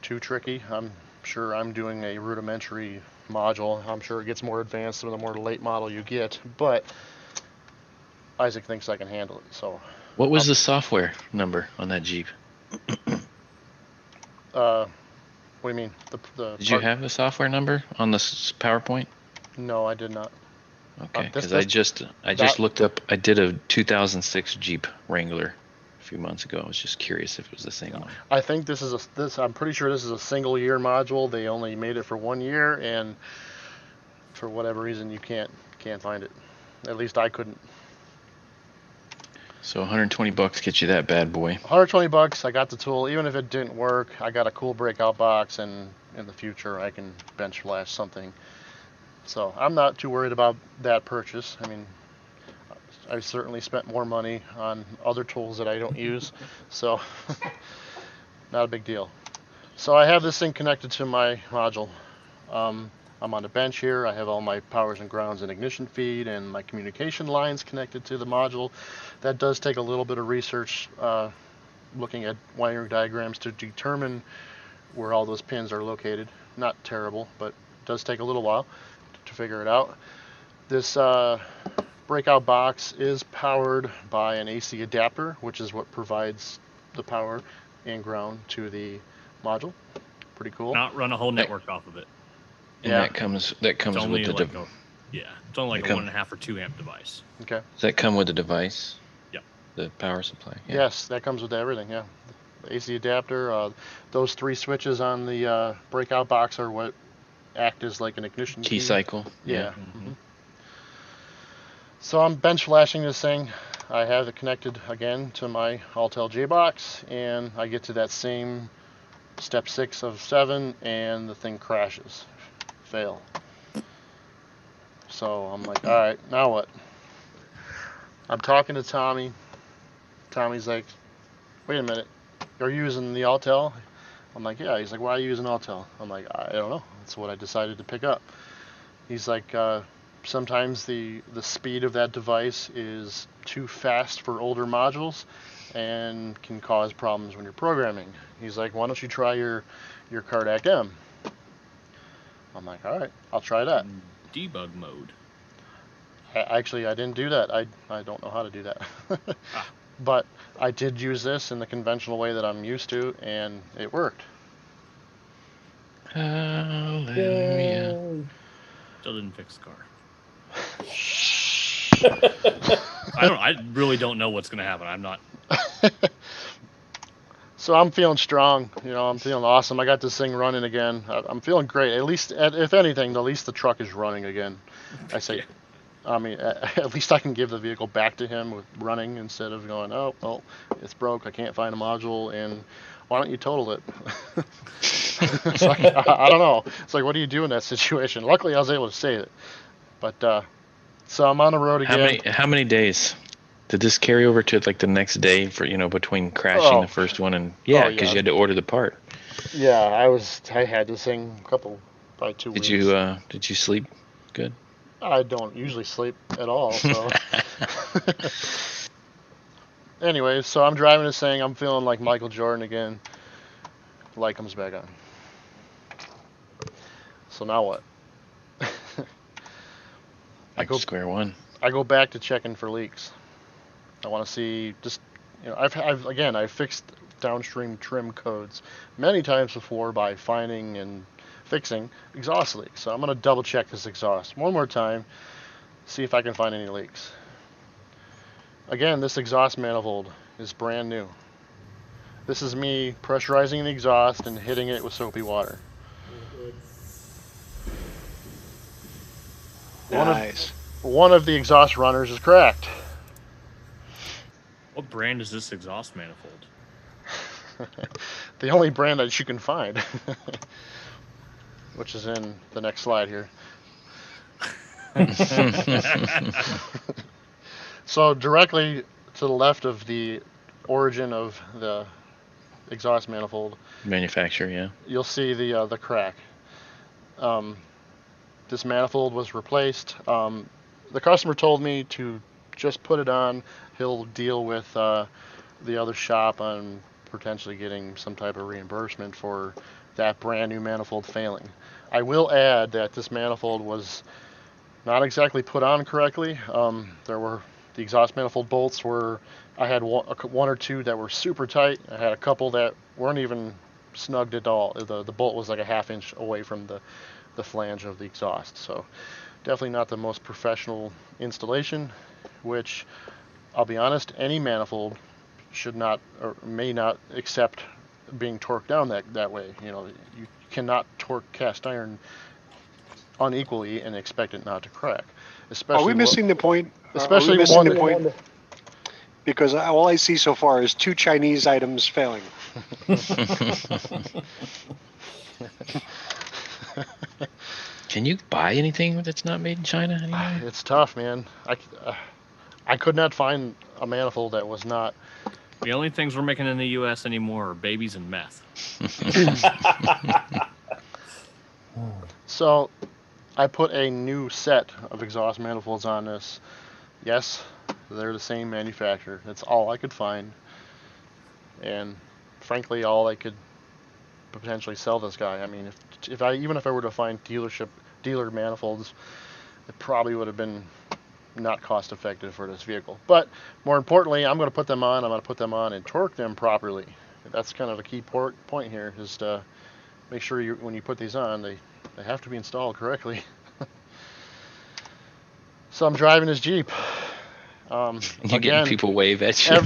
too tricky. I'm sure I'm doing a rudimentary module. I'm sure it gets more advanced the more late model you get, but Isaac thinks I can handle it. So, What was the software number on that Jeep? what do you mean? Did you have a software number on the PowerPoint? No, I did not. Okay, because I just looked up. I did a 2006 Jeep Wrangler a few months ago. I was just curious if it was the same one. I think this is I'm pretty sure this is a single year module. They only made it for 1 year, and for whatever reason you can't find it. At least I couldn't. So 120 bucks gets you that bad boy. 120 bucks. I got the tool. Even if it didn't work, I got a cool breakout box, and in the future I can bench flash something. So I'm not too worried about that purchase. I mean, I've certainly spent more money on other tools that I don't use, so not a big deal. So I have this thing connected to my module. I'm on the bench here. I have all my powers and grounds and ignition feed and my communication lines connected to the module. That does take a little bit of research, looking at wiring diagrams to determine where all those pins are located. Not terrible, but it does take a little while to figure it out. This breakout box is powered by an AC adapter, which is what provides the power and ground to the module. Pretty cool. Not run a whole network off of it. And Yeah. that comes It's only with the like it's only like a 1.5 or 2 amp device. Okay. Does that come with the device? Yep. The power supply. Yeah. Yes, that comes with everything. Yeah. The AC adapter. Those 3 switches on the breakout box are what act as like an ignition Key cycle. Yeah. Mm-hmm. So I'm bench flashing this thing. I have it connected again to my Altel J box, and I get to that same step 6 of 7, and the thing crashes. Fail. So I'm like, all right, now what? I'm talking to Tommy. Tommy's like, wait a minute, you're using the Altel? I'm like, yeah. He's like, why are you using Altel? I'm like, I don't know. That's what I decided to pick up. He's like, sometimes the speed of that device is too fast for older modules and can cause problems when you're programming. He's like, why don't you try your Cardac M? I'm like, all right, I'll try that. Debug mode. Actually, I didn't do that. I don't know how to do that. But I did use this in the conventional way that I'm used to, and it worked. Hallelujah. Still didn't fix the car. I really don't know what's gonna happen. I'm not. So I'm feeling strong. I'm feeling awesome. I got this thing running again. I'm feeling great. At least, if anything, at least the truck is running again. I say, I mean, at least I can give the vehicle back to him with running instead of going, oh, well, it's broke. I can't find a module, and why don't you total it? It's like, I don't know. It's like, what do you do in that situation? Luckily, I was able to save it. But so I'm on the road again. How many days? Did this carry over to like the next day for between crashing the first one and because you had to order the part? Yeah, I had this thing probably 2 weeks. Did you sleep good? I don't usually sleep at all. So anyway, so I'm driving this thing. I'm feeling like Michael Jordan again. Light comes back on. So now what? Back to square one. I go back to checking for leaks. I want to see just I've fixed downstream trim codes many times before by finding and fixing exhaust leaks. So I'm going to double check this exhaust one more time, see if I can find any leaks. Again, this exhaust manifold is brand new. This is me pressurizing the exhaust and hitting it with soapy water. Nice. One of the exhaust runners is cracked. What brand is this exhaust manifold? The only brand that you can find, which is in the next slide here. So directly to the left of the origin of the exhaust manifold, Manufacturer, yeah. you'll see the crack. This manifold was replaced. The customer told me to just put it on. He'll deal with the other shop on potentially getting some type of reimbursement for that brand new manifold failing. I will add that this manifold was not exactly put on correctly. The exhaust manifold bolts were, I had one or two that were super tight. I had a couple that weren't even snugged at all. The bolt was like a ½ inch away from the flange of the exhaust. So definitely not the most professional installation, which I'll be honest, any manifold should not or may not accept being torqued down that way. You cannot torque cast iron unequally and expect it not to crack. Especially Are we missing the point? Especially Are we missing one. the point? Because all I see so far is 2 Chinese items failing. Can you buy anything that's not made in China anymore? It's tough, man. I could not find a manifold that was not. The only things we're making in the U.S. anymore are babies and meth. So I put a new set of exhaust manifolds on this. Yes, they're the same manufacturer. That's all I could find. And frankly, all I could potentially sell this guy. I mean, if I were to find dealer manifolds, it probably would have been not cost effective for this vehicle. But more importantly, I'm going to put them on. I'm going to put them on and torque them properly. That's kind of a key point here, is to make sure when you put these on, they have to be installed correctly. So I'm driving this Jeep. You're Again, getting people wave at you.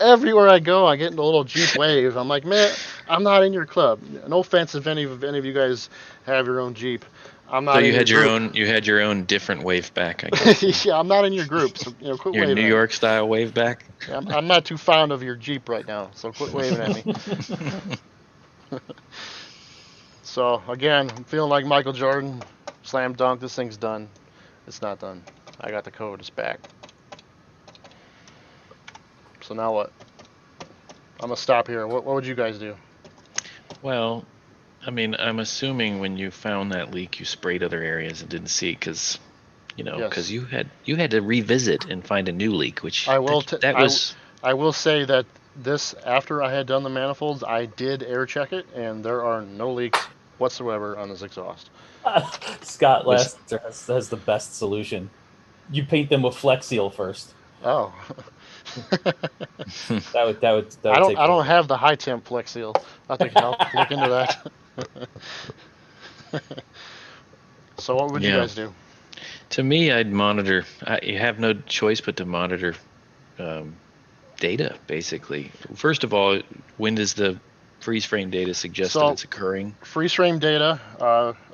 everywhere I go, I get in a little Jeep wave. I'm like, man, I'm not in your club. No offense if any of you guys have your own Jeep. I'm not. So in you had your your group. own. You had your own different wave back. I guess. Yeah, I'm not in your group. So quit Your waving. New York style wave back. I'm not too fond of your Jeep right now, so quit waving at me. So again, I'm feeling like Michael Jordan. Slam dunk. This thing's done. It's not done. I got the code. It's back. So now what? I'm gonna stop here. What would you guys do? Well, I mean, I'm assuming when you found that leak, you sprayed other areas and didn't see, because, because you had to revisit and find a new leak, which I will. I will say that this, after I had done the manifolds, I did air check it, and there are no leaks whatsoever on this exhaust. Scott Lester has the best solution. You paint them with Flex Seal first. Oh. that would I don't have the high temp Flex Seal. I think I'll look into that. So what would you guys do? To me, I'd monitor. You have no choice but to monitor data, basically. First of all, when does the freeze frame data suggest that it's occurring? Freeze frame data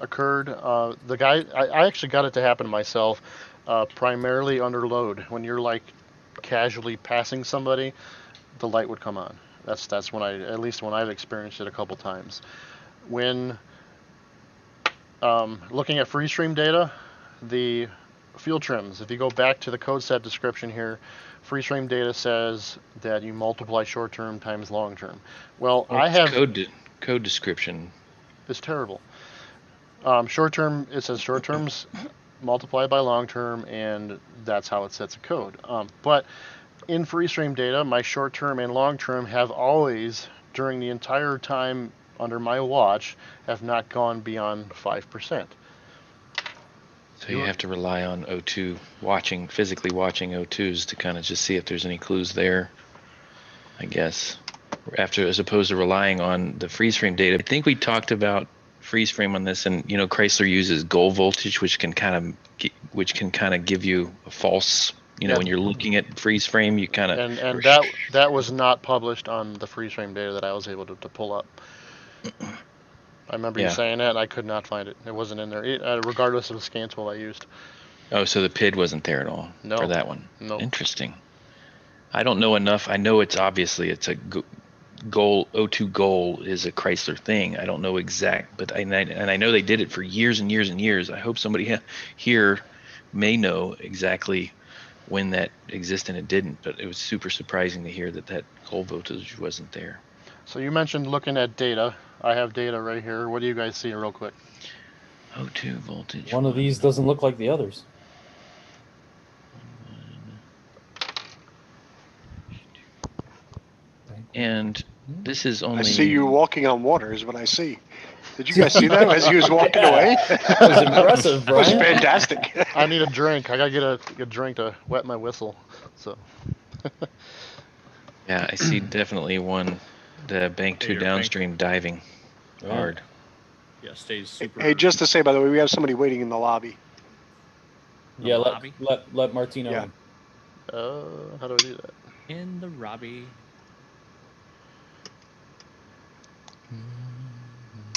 occurred. The guy, I actually got it to happen to myself, primarily under load. When you're like casually passing somebody, the light would come on. That's when at least when I've experienced it a couple times. When looking at freeze frame data, the fuel trims, if you go back to the code set description here, freeze frame data says that you multiply short term times long term. Well, I have code description. It's terrible. Short term, it says short terms multiplied by long term, and that's how it sets a code. But in freeze frame data, my short term and long term have always, during the entire time under my watch, have not gone beyond 5%. So you have to rely on O2 physically watching O2s to kind of just see if there's any clues there, I guess. As opposed to relying on the freeze frame data. I think we talked about freeze frame on this, and Chrysler uses goal voltage, which can kind of give you a false. When you're looking at freeze frame, you kind of and that was not published on the freeze frame data that I was able to pull up. I remember you saying that, and I could not find it. It wasn't in there, regardless of the scan tool I used. Oh, so the PID wasn't there at all for that one? No. Interesting. I don't know enough. I know it's a goal. O2 goal is a Chrysler thing. I don't know exact, but I know they did it for years and years and years. I hope somebody here may know exactly when that existed and it didn't, but it was super surprising to hear that goal voltage wasn't there. So you mentioned looking at data. I have data right here. What do you guys see real quick? O2 voltage. One of these doesn't look like the others. And this is only... I see you walking on water is what I see. Did you guys see that as he was walking away? That was impressive, Brian. That was fantastic. I need a drink. I gotta get a drink to wet my whistle. So. Yeah, I see definitely one. The bank 2 downstream diving hard. Yeah, stays super. Hey, just to say, by the way, we have somebody waiting in the lobby. Yeah, let Martino in. How do I do that? In the lobby.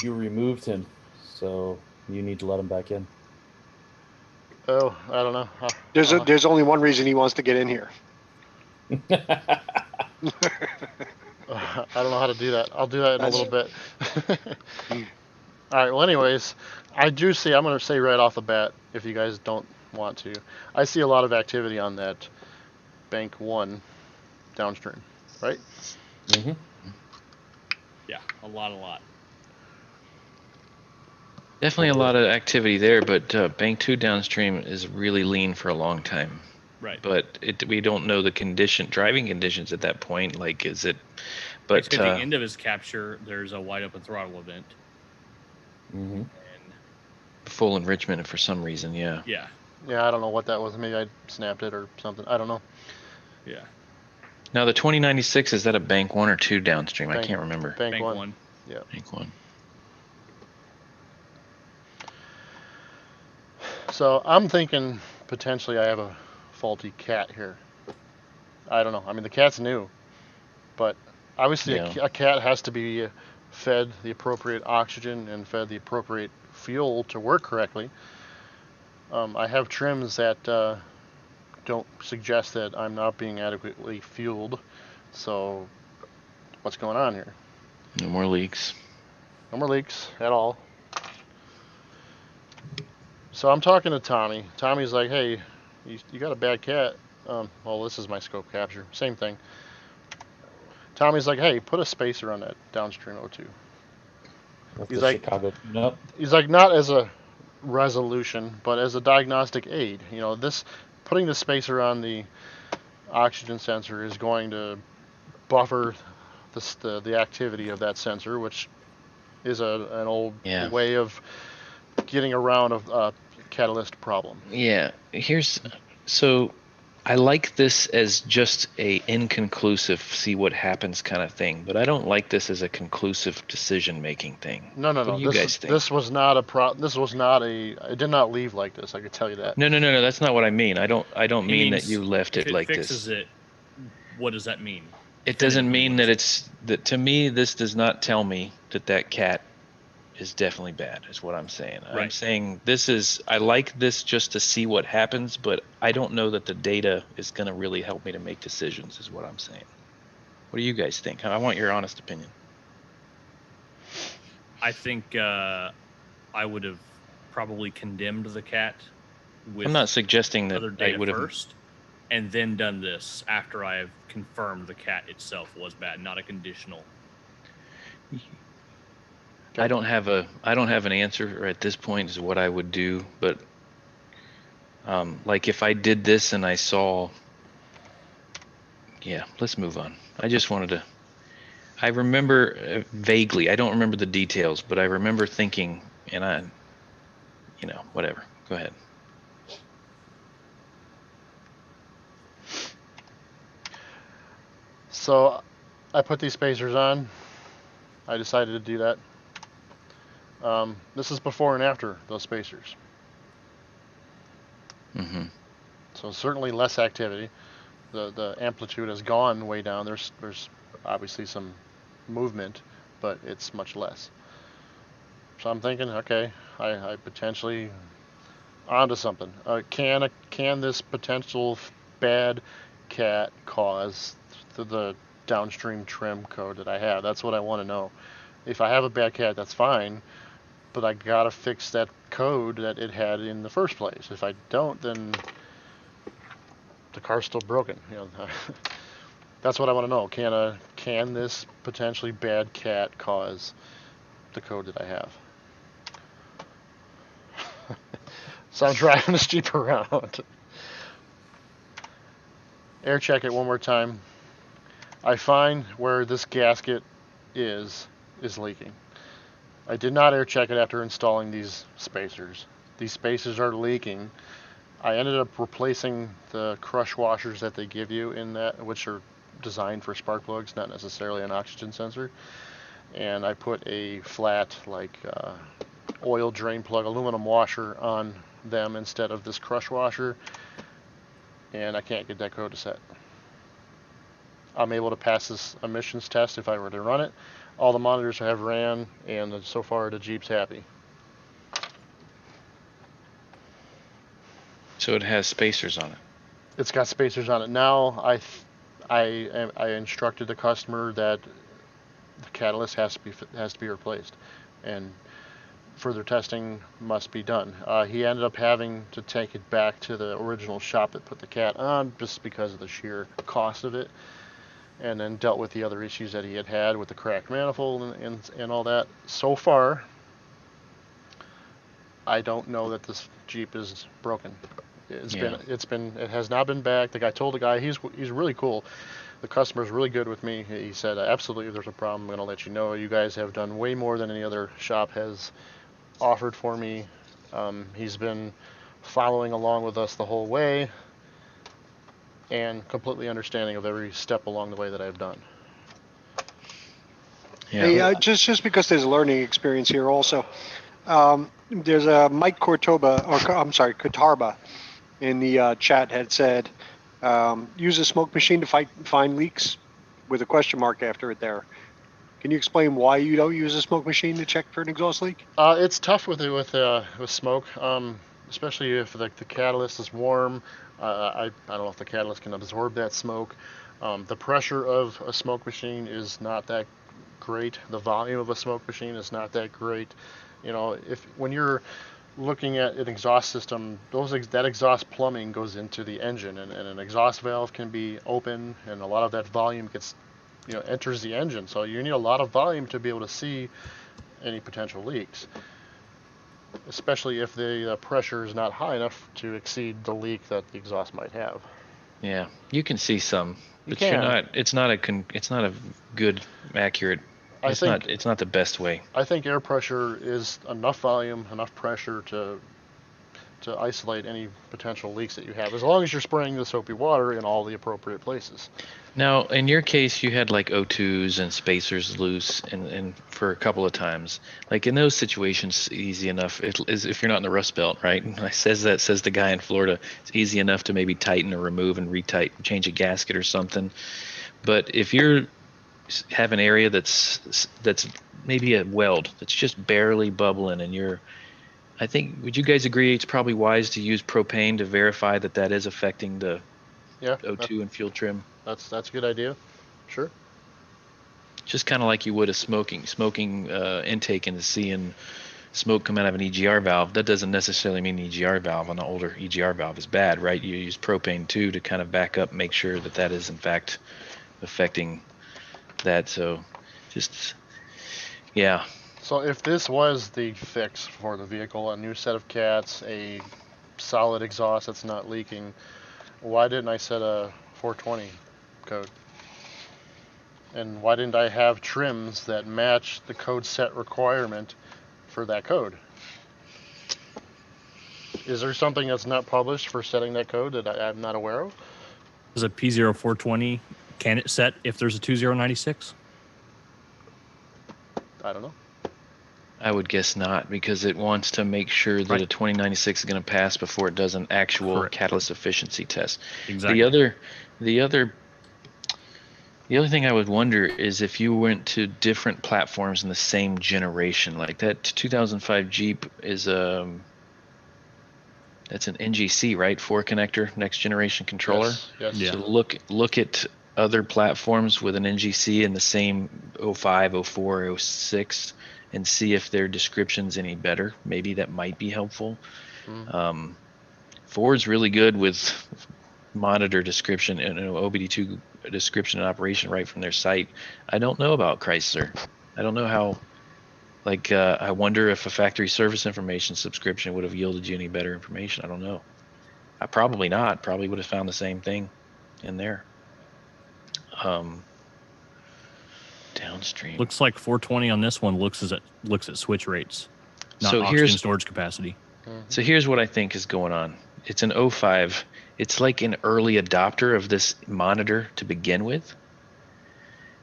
You removed him, so you need to let him back in. Oh, I don't know. There's only one reason he wants to get in here. I don't know how to do that. I'll do that in a little bit. All right. Well, anyways, I do see. I'm going to say right off the bat, if you guys don't want to, I see a lot of activity on that bank 1 downstream, right? Mm-hmm. Yeah, a lot. Definitely a lot of activity there, but Bank 2 downstream is really lean for a long time. Right. But we don't know the driving conditions at that point. Like, is it? But Basically, at the end of his capture, there's a wide open throttle event. Mm-hmm. And full enrichment for some reason, yeah. yeah. Yeah, I don't know what that was. Maybe I snapped it or something. I don't know. Yeah. Now the 2096, is that a Bank 1 or 2 downstream? I Bank- can't remember. Bank 1. 1. Yeah. Bank 1. So I'm thinking potentially I have a faulty cat here. I don't know. I mean, the cat's new, but obviously Yeah. a cat has to be fed the appropriate oxygen and fed the appropriate fuel to work correctly. I have trims that don't suggest that I'm not being adequately fueled. So what's going on here? No more leaks. No more leaks at all. So I'm talking to Tommy. Tommy's like, hey, you got a bad cat. Well, this is my scope capture. Same thing. Tommy's like, hey, put a spacer on that downstream O2. That's He's the like- Chicago. Nope. He's like, not as a resolution, but as a diagnostic aid. You know, putting the spacer on the oxygen sensor is going to buffer the activity of that sensor, which is an old Yeah. way of getting around a catalyst problem. Yeah. So I like this as just a inconclusive, see what happens kind of thing, but I don't like this as a conclusive decision-making thing. No. What do you guys think? This was not a it did not leave like this. I could tell you that. No, that's not what I mean. I don't He mean that means you left if it like fixes this. it, what does that mean? It doesn't mean that Definitively, to me, this does not tell me that cat is definitely bad, is what I'm saying. I'm Right. saying I like this just to see what happens, but I don't know that the data is going to really help me to make decisions, is what I'm saying. What do you guys think? I want your honest opinion. I think I would have probably condemned the cat with I'm not suggesting that other I data would have. first, and then done this after I have confirmed the cat itself was bad, not a conditional. I don't have an answer at this point as what I would do, but like if I did this and I saw, yeah, let's move on. I just wanted to. I remember vaguely. I don't remember the details, but I remember thinking, and whatever. Go ahead. So I put these spacers on. I decided to do that. This is before and after those spacers. Mm-hmm. So certainly less activity. The amplitude has gone way down. There's obviously some movement, but it's much less. So I'm thinking, okay, I potentially onto something. Can this potential bad cat cause the downstream trim code that I have? That's what I want to know. If I have a bad cat, that's fine, but I gotta fix that code that it had in the first place. If I don't, then the car's still broken. You know, that's what I want to know. Can this potentially bad cat cause the code that I have? So I'm driving this Jeep around. Air check it one more time. I find where this gasket is leaking. I did not air check it after installing these spacers. These spacers are leaking. I ended up replacing the crush washers that they give you in that, which are designed for spark plugs, not necessarily an oxygen sensor. And I put a flat, oil drain plug aluminum washer on them instead of this crush washer, and I can't get that code to set. I'm able to pass this emissions test if I were to run it. All the monitors have ran, and so far the Jeep's happy. So it has spacers on it. It's got spacers on it now. I instructed the customer that the catalyst has to be replaced, and further testing must be done. He ended up having to take it back to the original shop that put the cat on just because of the sheer cost of it, and then dealt with the other issues that he had with the cracked manifold and all that. So far, I don't know that this Jeep is broken. It has not been back. The guy told the guy he's really cool. The customer's really good with me. He said, absolutely, if there's a problem, I'm going to let you know. You guys have done way more than any other shop has offered for me. He's been following along with us the whole way and completely understanding of every step along the way that I've done. Yeah. Hey, just because there's a learning experience here also. There's a Mike Kotarba in the chat had said, use a smoke machine to find leaks with a question mark after it there. Can you explain why you don't use a smoke machine to check for an exhaust leak? It's tough with smoke, especially if the catalyst is warm. I don't know if the catalyst can absorb that smoke. The pressure of a smoke machine is not that great. The volume of a smoke machine is not that great. When you're looking at an exhaust system, that exhaust plumbing goes into the engine, and an exhaust valve can be open, and a lot of that volume enters the engine. So you need a lot of volume to be able to see any potential leaks, especially if the pressure is not high enough to exceed the leak that the exhaust might have. Yeah, you can see some, but You you're can. not. It's not a good, accurate. It's not the best way. I think air pressure is enough volume, enough pressure to isolate any potential leaks that you have, as long as you're spraying the soapy water in all the appropriate places. Now, in your case, you had like O2s and spacers loose, and for a couple of times, like in those situations, easy enough. It is if you're not in the Rust Belt, right? And says the guy in Florida. It's easy enough to maybe tighten or remove and retighten, change a gasket or something. But if you're have an area that's maybe a weld that's just barely bubbling, and I think, would you guys agree it's probably wise to use propane to verify that is affecting the O2 and fuel trim? That's a good idea. Sure. Just kind of like you would a smoking intake and seeing smoke come out of an EGR valve. That doesn't necessarily mean the EGR valve on the older EGR valve is bad, right? You use propane too to kind of back up, make sure that is in fact affecting that. So So if this was the fix for the vehicle, a new set of cats, a solid exhaust that's not leaking, why didn't I set a 420 code? And why didn't I have trims that match the code set requirement for that code? Is there something that's not published for setting that code that I'm not aware of? Is a P0420, can it set if there's a 2096? I don't know. I would guess not, because it wants to make sure that a 2096 is going to pass before it does an actual catalyst efficiency test. Exactly. The other thing I would wonder is if you went to different platforms in the same generation, like that 2005 Jeep is that's an NGC, right? 4-connector, next generation controller. Yes. Yeah. So look at other platforms with an NGC in the same 05, 04, 06, and see if their description's any better. Maybe that might be helpful. Ford's really good with monitor description and OBD2 description and operation right from their site. I don't know about Chrysler. I don't know how. I wonder if a factory service information subscription would have yielded you any better information. I don't know. Probably not. Probably would have found the same thing in there. Downstream. Looks like 420 on this one looks at switch rates, not So oxygen storage capacity. So here's what I think is going on. It's an 05. It's like an early adopter of this monitor to begin with.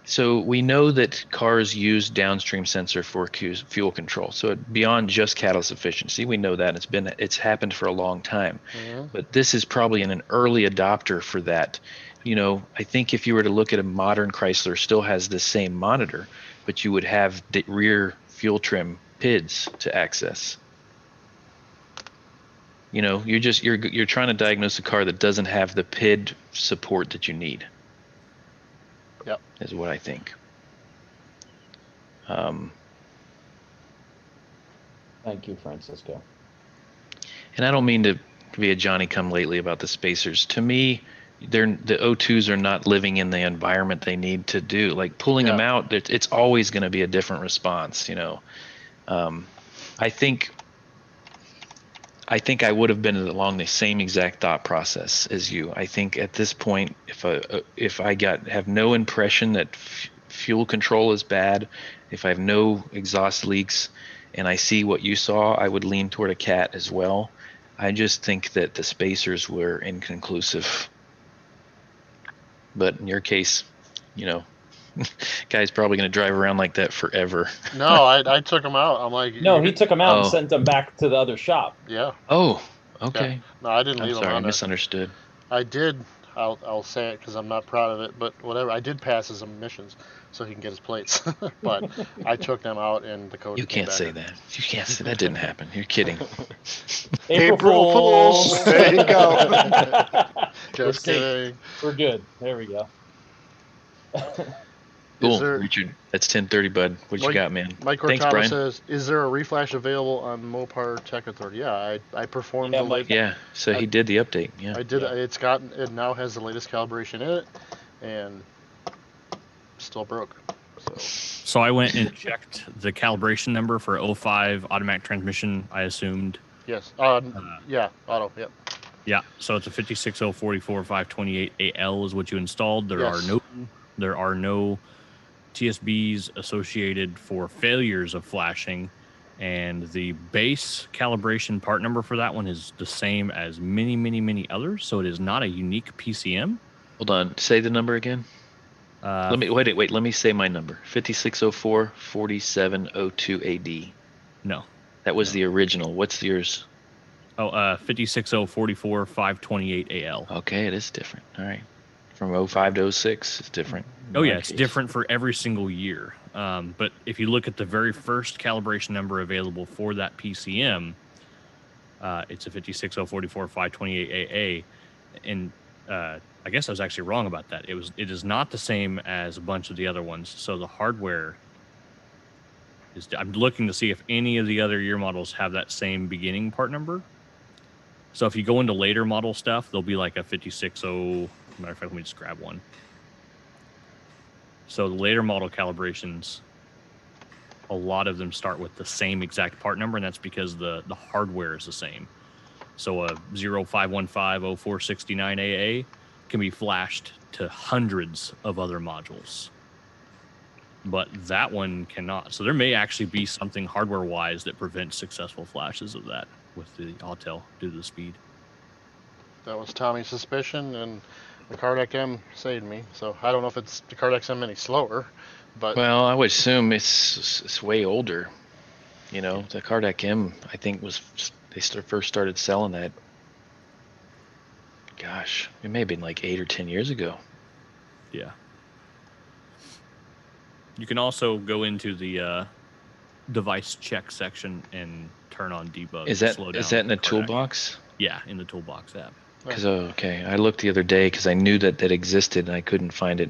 So we know that cars use downstream sensor for fuel control. So beyond just catalyst efficiency, we know that it's happened for a long time. But this is probably an early adopter for that. I think if you were to look at a modern Chrysler, still has the same monitor, but you would have the rear fuel trim PIDs to access. You're trying to diagnose a car that doesn't have the PID support that you need. Yep. Is what I think. Thank you, Francisco. And I don't mean to be a Johnny-come-lately about the spacers. To me, the O2s are not living in the environment they need to do. Like pulling them out, it's always going to be a different response. I think I would have been along the same exact thought process as you. I think at this point, if I have no impression that fuel control is bad, if I have no exhaust leaks, and I see what you saw, I would lean toward a cat as well. I just think that the spacers were inconclusive. But in your case, guy's probably going to drive around like that forever. No, I took him out. I'm like, no, he took him out and sent him back to the other shop. Yeah. Oh, okay. Yeah. No, I didn't leave him on there. I misunderstood. I did. I'll say it because I'm not proud of it, but whatever. I did pass his emissions so he can get his plates. But I took them out, and the code. You can't say that. You can't say that. Didn't happen. You're kidding. April Fools. There you go. Just kidding. We're good. There we go. Cool, Richard. That's 10:30, bud. What you got, man? Mike Thanks, Cortado Brian. says, "Is there a reflash available on Mopar Tech Authority?" Yeah, I performed the latest. Yeah, so he did the update. Yeah, I did. Yeah. It now has the latest calibration in it, and still broke. So I went and checked the calibration number for 05 automatic transmission. I assumed. Yes. Yeah. Auto. Yep. Yeah. So it's a 56044 528 AL is what you installed. There are no TSBs associated for failures of flashing, and the base calibration part number for that one is the same as many others. So it is not a unique PCM. Hold on. Say the number again. Let me wait. Let me say my number. 5604 4702 AD. No. That was the original. What's yours? 56044 528 AL. Okay, it is different. All right. From 05 to 06, it's different. Oh, yeah, it's different for every single year. But if you look at the very first calibration number available for that PCM, it's a 56044 528 AA. And I guess I was actually wrong about that. It is not the same as a bunch of the other ones. So the hardware is. I'm looking to see if any of the other year models have that same beginning part number. So if you go into later model stuff, there'll be like a 560. Matter of fact, let me just grab one. So the later model calibrations, a lot of them start with the same exact part number, and that's because the hardware is the same. So a 0515 0469 AA can be flashed to hundreds of other modules. But that one cannot. So there may actually be something hardware-wise that prevents successful flashes of that with the Autel due to the speed. That was Tommy's suspicion, and the Cardex M saved me. So I don't know if it's the Cardex M any slower, but well, I would assume it's way older. The Cardex M, I think they first started selling that. Gosh, it may have been like 8 or 10 years ago. Yeah. You can also go into the device check section and turn on debug. Is that in the toolbox? Yeah, in the toolbox app. Because okay, I looked the other day because I knew that existed and I couldn't find it.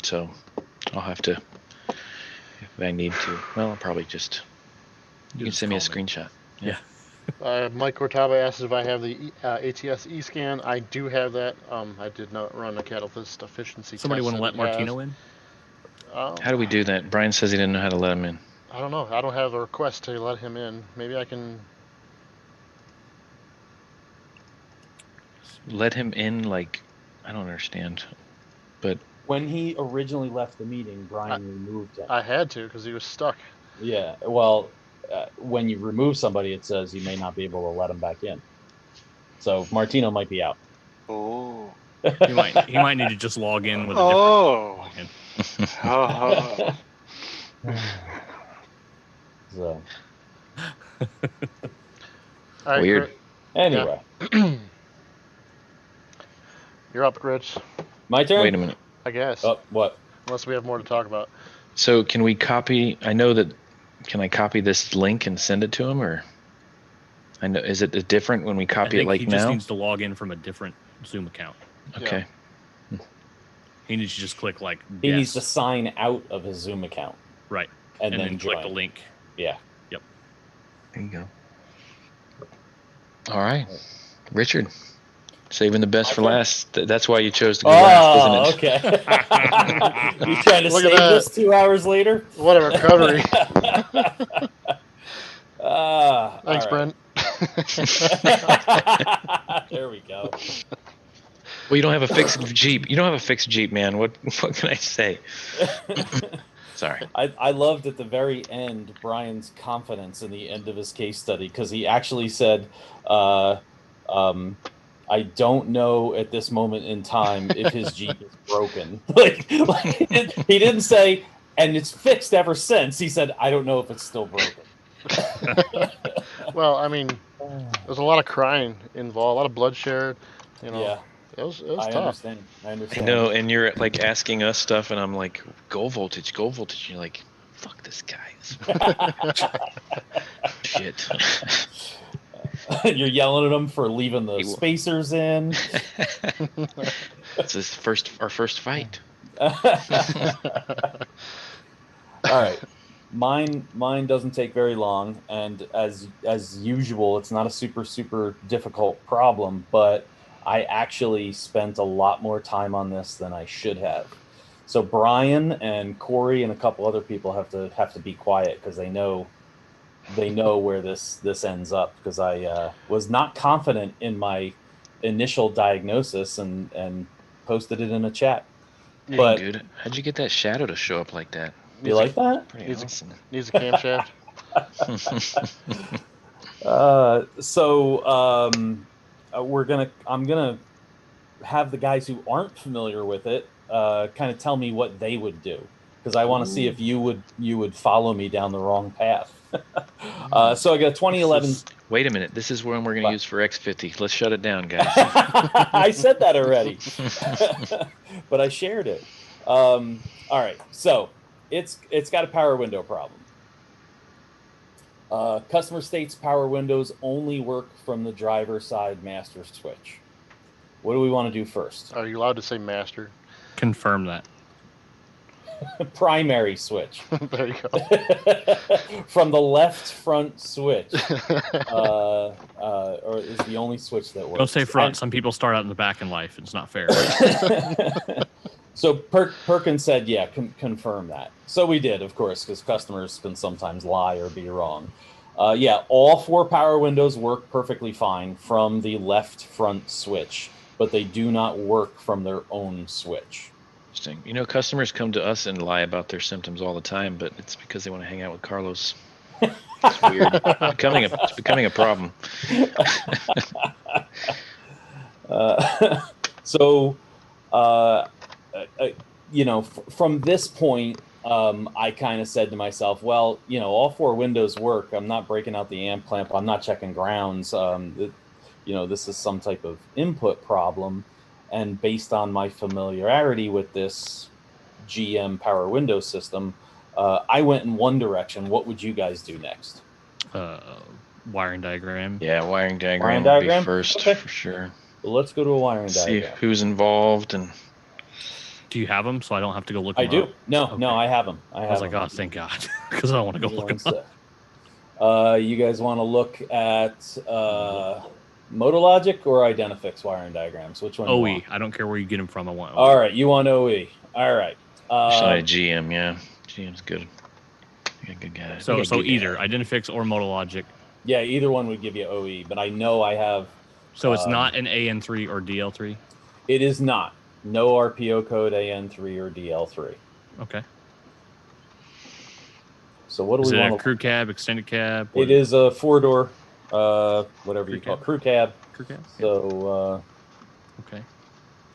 So I'll have to, if I need to. Well, I'll probably just. You can send me a screenshot. Yeah. Mike Cortava asked if I have the ATS eScan. I do have that. I did not run a catalyst efficiency. Somebody test want to let Martino in? How do we do that? Brian says he didn't know how to let him in. I don't know. I don't have a request to let him in. Maybe I can. Let him in, like, I don't understand. But when he originally left the meeting, Brian removed him. I had to because he was stuck. Yeah, well, when you remove somebody, it says you may not be able to let him back in. So Martino might be out. Oh. He might need to just log in with a different login. So. All right, weird. Anyway. Yeah. You're up, Rich. My turn? Wait a minute. I guess. Oh, what? Unless we have more to talk about. So can we copy? I know that. Can I copy this link and send it to him, or? I know. Is it different when we copy it like he now? just needs to log in from a different Zoom account. Okay. Yeah. He needs to just click like. He needs to sign out of his Zoom account. Right. And then click join. the link. Yeah. Yep. There you go. All right, Richard. Saving the best for last. That's why you chose to go last, isn't it? Okay. You trying to Look at save that. this 2 hours later? What a recovery. All Thanks, right. Brent. There we go. Well, you don't have a fixed Jeep. You don't have a fixed Jeep, man. What can I say? Sorry. I loved at the very end Brian's confidence in the end of his case study, because he actually said, I don't know at this moment in time if his Jeep is broken. like he didn't say, and it's fixed ever since. He said, I don't know if it's still broken. Well, I mean, there's a lot of crying involved, a lot of bloodshed. You know, Yeah, it was I tough. understand. I I understand. know, and you're like asking us stuff, and I'm like, goal voltage, goal voltage. You're like, fuck this guy. Shit. You're yelling at him for leaving the He will- spacers in. It's our first fight. All right. Mine doesn't take very long, and as usual, it's not a super difficult problem, but I actually spent a lot more time on this than I should have. So Brian and Corey and a couple other people have to be quiet, because they know where this ends up, because I was not confident in my initial diagnosis and posted it in a chat. But Dude, how'd you get that shadow to show up like that? you like that? Pretty Needs awesome. Needs a camshaft. I'm gonna have the guys who aren't familiar with it kind of tell me what they would do, because I want to see if you would follow me down the wrong path. So I got a 2011. Wait a minute. This is one we're going to use for X50. Let's shut it down, guys. I said that already, but I shared it. All right, so it's got a power window problem. Customer states power windows only work from the driver's side master switch. What do we want to do first? Are you allowed to say master? Confirm that. Primary switch. There you go. From the left front switch, or is the only switch that works. Don't say front. Some people start out in the back in life. It's not fair. So Perkins said, yeah, confirm that. So we did, of course, because customers can sometimes lie or be wrong. Yeah, all 4 power windows work perfectly fine from the left front switch, but they do not work from their own switch. Interesting. You know, customers come to us and lie about their symptoms all the time, but it's because they want to hang out with Carlos. It's weird. It's becoming a problem. From this point, I kind of said to myself, well, all 4 windows work. I'm not breaking out the amp clamp. I'm not checking grounds. This is some type of input problem. And based on my familiarity with this GM power window system, I went in one direction. What would you guys do next? Wiring diagram. Yeah, wiring diagram Wiring would be first, okay, for sure. Well, let's go to a wiring See diagram. who's involved and. Do you have them so I don't have to go look I them do. up? No, Okay. no, I have them. I was like, oh, thank God, because I don't want to go look them up. You guys want to look at Motologic or Identifix wiring diagrams? Which one? OE. I don't care where you get them from. I want OE. All right, you want OE. All right. Sorry, GM, yeah. GM's good. Yeah, good guy. So Yeah, good either guy. Identifix or Motologic. Yeah, either one would give you OE, but I know I have. So it's not an AN3 or DL3? It is not. No RPO code AN3 or DL3. Okay. So what do Is we it want a crew cab, extended cab? It is a 4-door, whatever Crew you call it, cab. crew cab. Crew cab? So, Okay.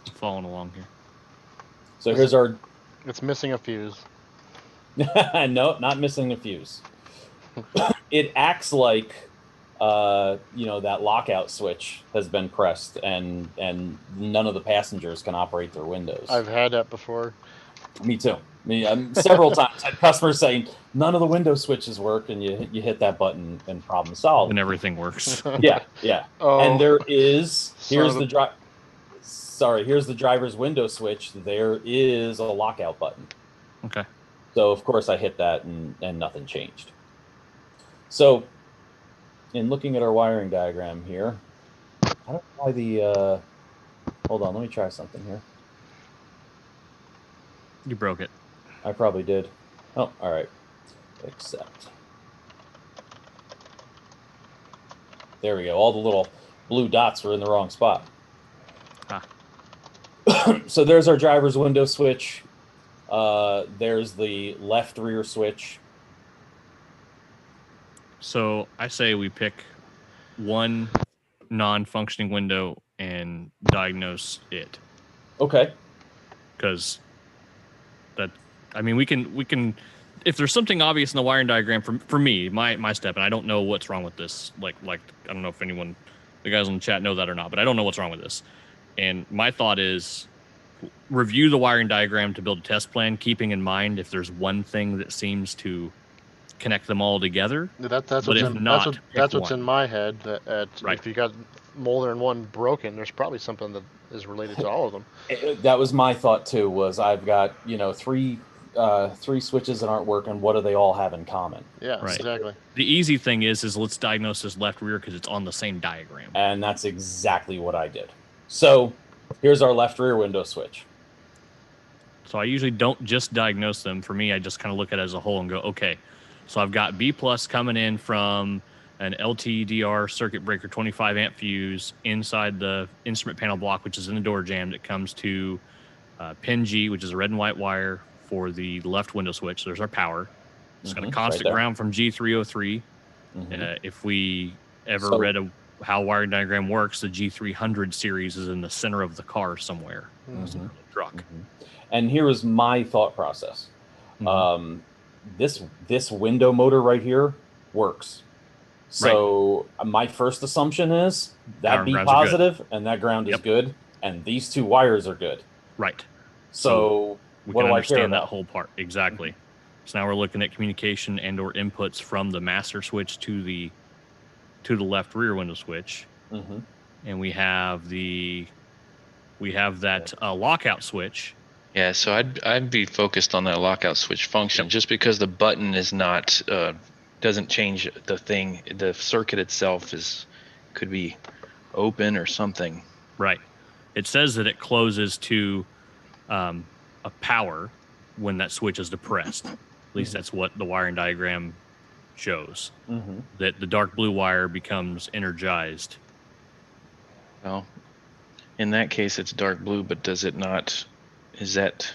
I'm following along here. so here's our. It's missing a fuse. No, not missing a fuse. It acts like, that lockout switch has been pressed, and none of the passengers can operate their windows. I've had that before. Me too. Several times I had customers saying none of the window switches work, and you hit that button and problem solved. And everything works. Yeah. Oh, And there is here's Son the of here's the driver's window switch. There is a lockout button. Okay. So of course I hit that and nothing changed. So in looking at our wiring diagram here, I don't know why the. Hold on, let me try something here. You broke it. I probably did. Oh, all right. Accept. There we go. All the little blue dots were in the wrong spot. Ah. So there's our driver's window switch. There's the left rear switch. So I say we pick one non-functioning window and diagnose it. Okay. Because that, I mean, we can if there's something obvious in the wiring diagram for me, my step, and I don't know what's wrong with this. Like I don't know if anyone, the guys in the chat know that or not, but I don't know what's wrong with this. And my thought is review the wiring diagram to build a test plan, keeping in mind if there's one thing that seems to connect them all together. That's But what's if in, not, that's pick what's one. in my head. Right. If you got more than one broken, there's probably something that is related to all of them. That was my thought too. Was I've got three switches that aren't working. What do they all have in common? Yeah, Right. exactly. The easy thing is let's diagnose this left rear because it's on the same diagram. And that's exactly what I did. So here's our left rear window switch. So I usually don't just diagnose them. For me, I just kind of look at it as a whole and go, okay, so I've got B plus coming in from an LTDR circuit breaker 25 amp fuse inside the instrument panel block, which is in the door jamb. That comes to pin G, which is a red and white wire for the left window switch. There's our power. It's got a constant right there. ground from G303. If we ever read how wiring diagram works, the G300 series is in the center of the car somewhere. The truck. And here is my thought process. This window motor right here works. So my first assumption is that B positive and that ground is good, and these two wires are good. Right. So we what can do I care understand that about? whole part. Exactly. So now we're looking at communication and or inputs from the master switch to the left rear window switch. And we have that lockout switch. Yeah, so I'd be focused on that lockout switch function, just because the button is not doesn't change the thing. The circuit itself could be open or something. Right. It says that it closes to a power when that switch is depressed. At least that's what the wiring diagram shows. That the dark blue wire becomes energized. Well, in that case, it's dark blue, but does it not? Is that?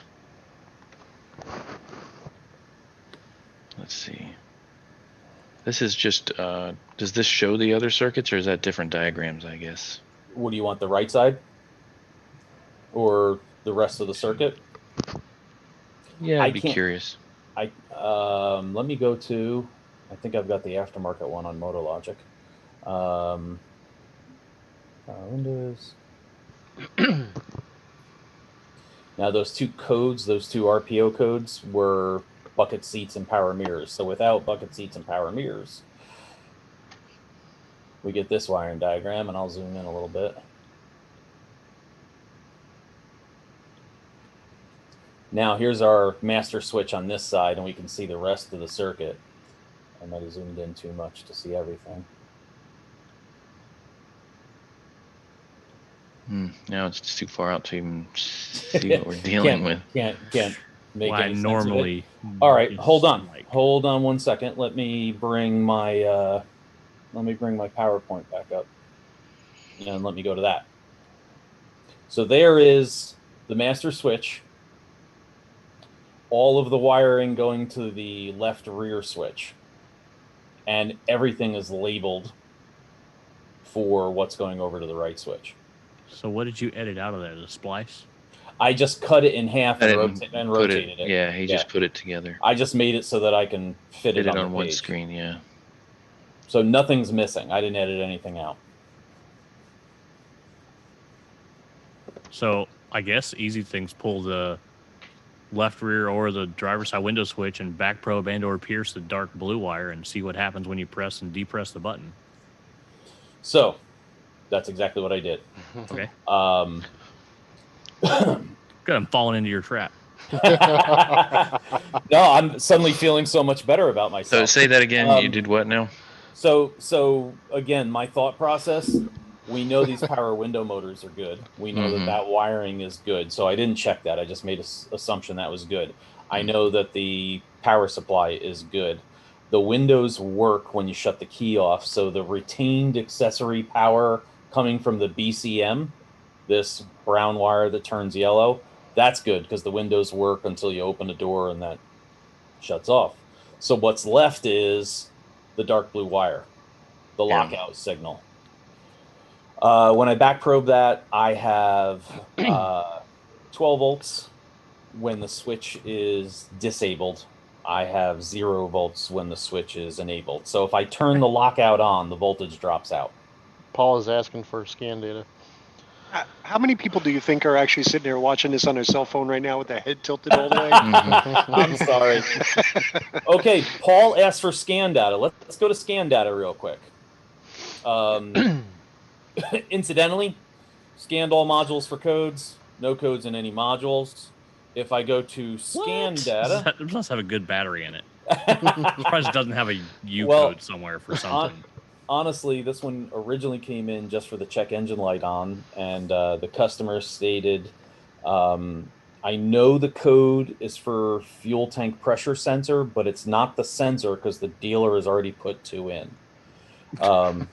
Let's see. This is just. Does this show the other circuits, or is that different diagrams? I guess. What do you want, the right side or the rest of the circuit? Yeah, I'd be curious. Let me go to. I think I've got the aftermarket one on MotoLogic. Windows. Now those two codes, those two RPO codes, were bucket seats and power mirrors. So without bucket seats and power mirrors, we get this wiring diagram, and I'll zoom in a little bit. Now here's our master switch on this side, and we can see the rest of the circuit. I might have zoomed in too much to see everything. Now it's too far out to even see what we're dealing with. Can't make Why any sense normally. of it. All right, hold on. Hold on 1 second. Let me bring my PowerPoint back up, and let me go to that. So there is the master switch. All of the wiring going to the left rear switch, and everything is labeled for what's going over to the right switch. So what did you edit out of there? The splice? I just cut it in half and rotated it. Yeah, he just put it together. I just made it so that I can fit it on one page. screen, yeah. So nothing's missing. I didn't edit anything out. So I guess easy things, pull the left rear or the driver's side window switch and back probe and or pierce the dark blue wire and see what happens when you press and depress the button. So that's exactly what I did. Okay. Good, I'm falling into your trap. No, I'm suddenly feeling so much better about myself. So say that again. You did what now? So again, my thought process, we know these power window motors are good. We know Mhm. that wiring is good. So I didn't check that. I just made an assumption that was good. I know that the power supply is good. The windows work when you shut the key off. So the retained accessory power coming from the BCM, this brown wire that turns yellow, that's good because the windows work until you open the door and that shuts off. So what's left is the dark blue wire, the Yeah. lockout signal. When I back probe that, I have 12 volts when the switch is disabled. I have 0 volts when the switch is enabled. So if I turn the lockout on, the voltage drops out. Paul is asking for scan data. How many people do you think are actually sitting there watching this on their cell phone right now with their head tilted all the way? I'm sorry. Okay, Paul asked for scan data. Let's go to scan data real quick. Incidentally, scanned all modules for codes, no codes in any modules. If I go to scan data, It must have a good battery in it. Surprised it doesn't have a U Well, code somewhere for something. honestly, this one originally came in just for the check engine light on, and the customer stated, I know the code is for fuel tank pressure sensor, but it's not the sensor because the dealer has already put 2 in. Right.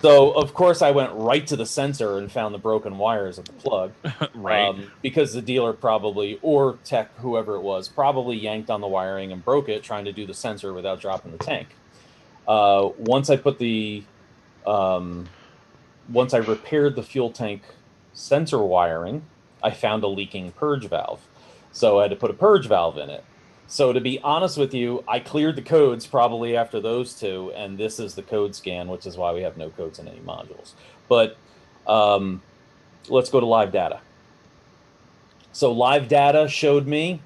So of course I went right to the sensor and found the broken wires at the plug. Right. Because the dealer probably, or tech, whoever it was, probably yanked on the wiring and broke it trying to do the sensor without dropping the tank. Once I repaired the fuel tank sensor wiring, I found a leaking purge valve. So I had to put a purge valve in it. So to be honest with you, I cleared the codes probably after those 2, and this is the code scan, which is why we have no codes in any modules. But let's go to live data. So live data showed me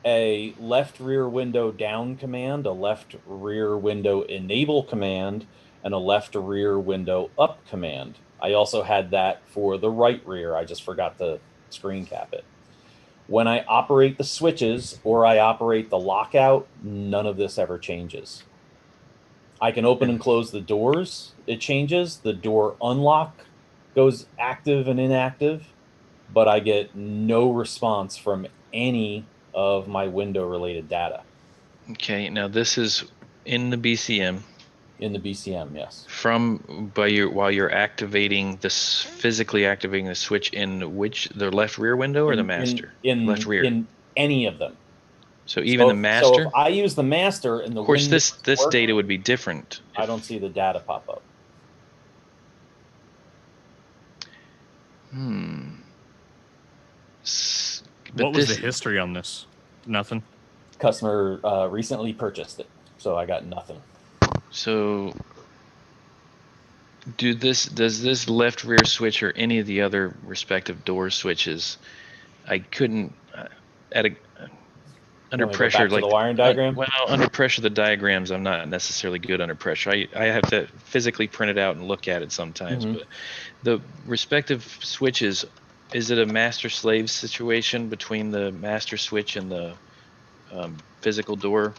a left rear window down command, a left rear window enable command, and a left rear window up command. I also had that for the right rear. I just forgot to screen cap it. When I operate the switches or I operate the lockout, none of this ever changes. I can open and close the doors. It changes. The door unlock goes active and inactive, but I get no response from any of my window related data. Okay, now this is in the BCM. In the BCM, yes. While you're activating this, physically activating the switch in the left rear window or the master? Left rear. In any of them. So even the master. So if I use the master and the of course, windows this work, data would be different. I don't see the data pop up. What was the history on this? Nothing. Customer recently purchased it, so I got nothing. So does this left rear switch or any of the other respective door switches, I couldn't under pressure, like the wiring diagram. Under pressure, the diagrams, I'm not necessarily good under pressure. I have to physically print it out and look at it sometimes. But the respective switches, is it a master slave situation between the master switch and the physical door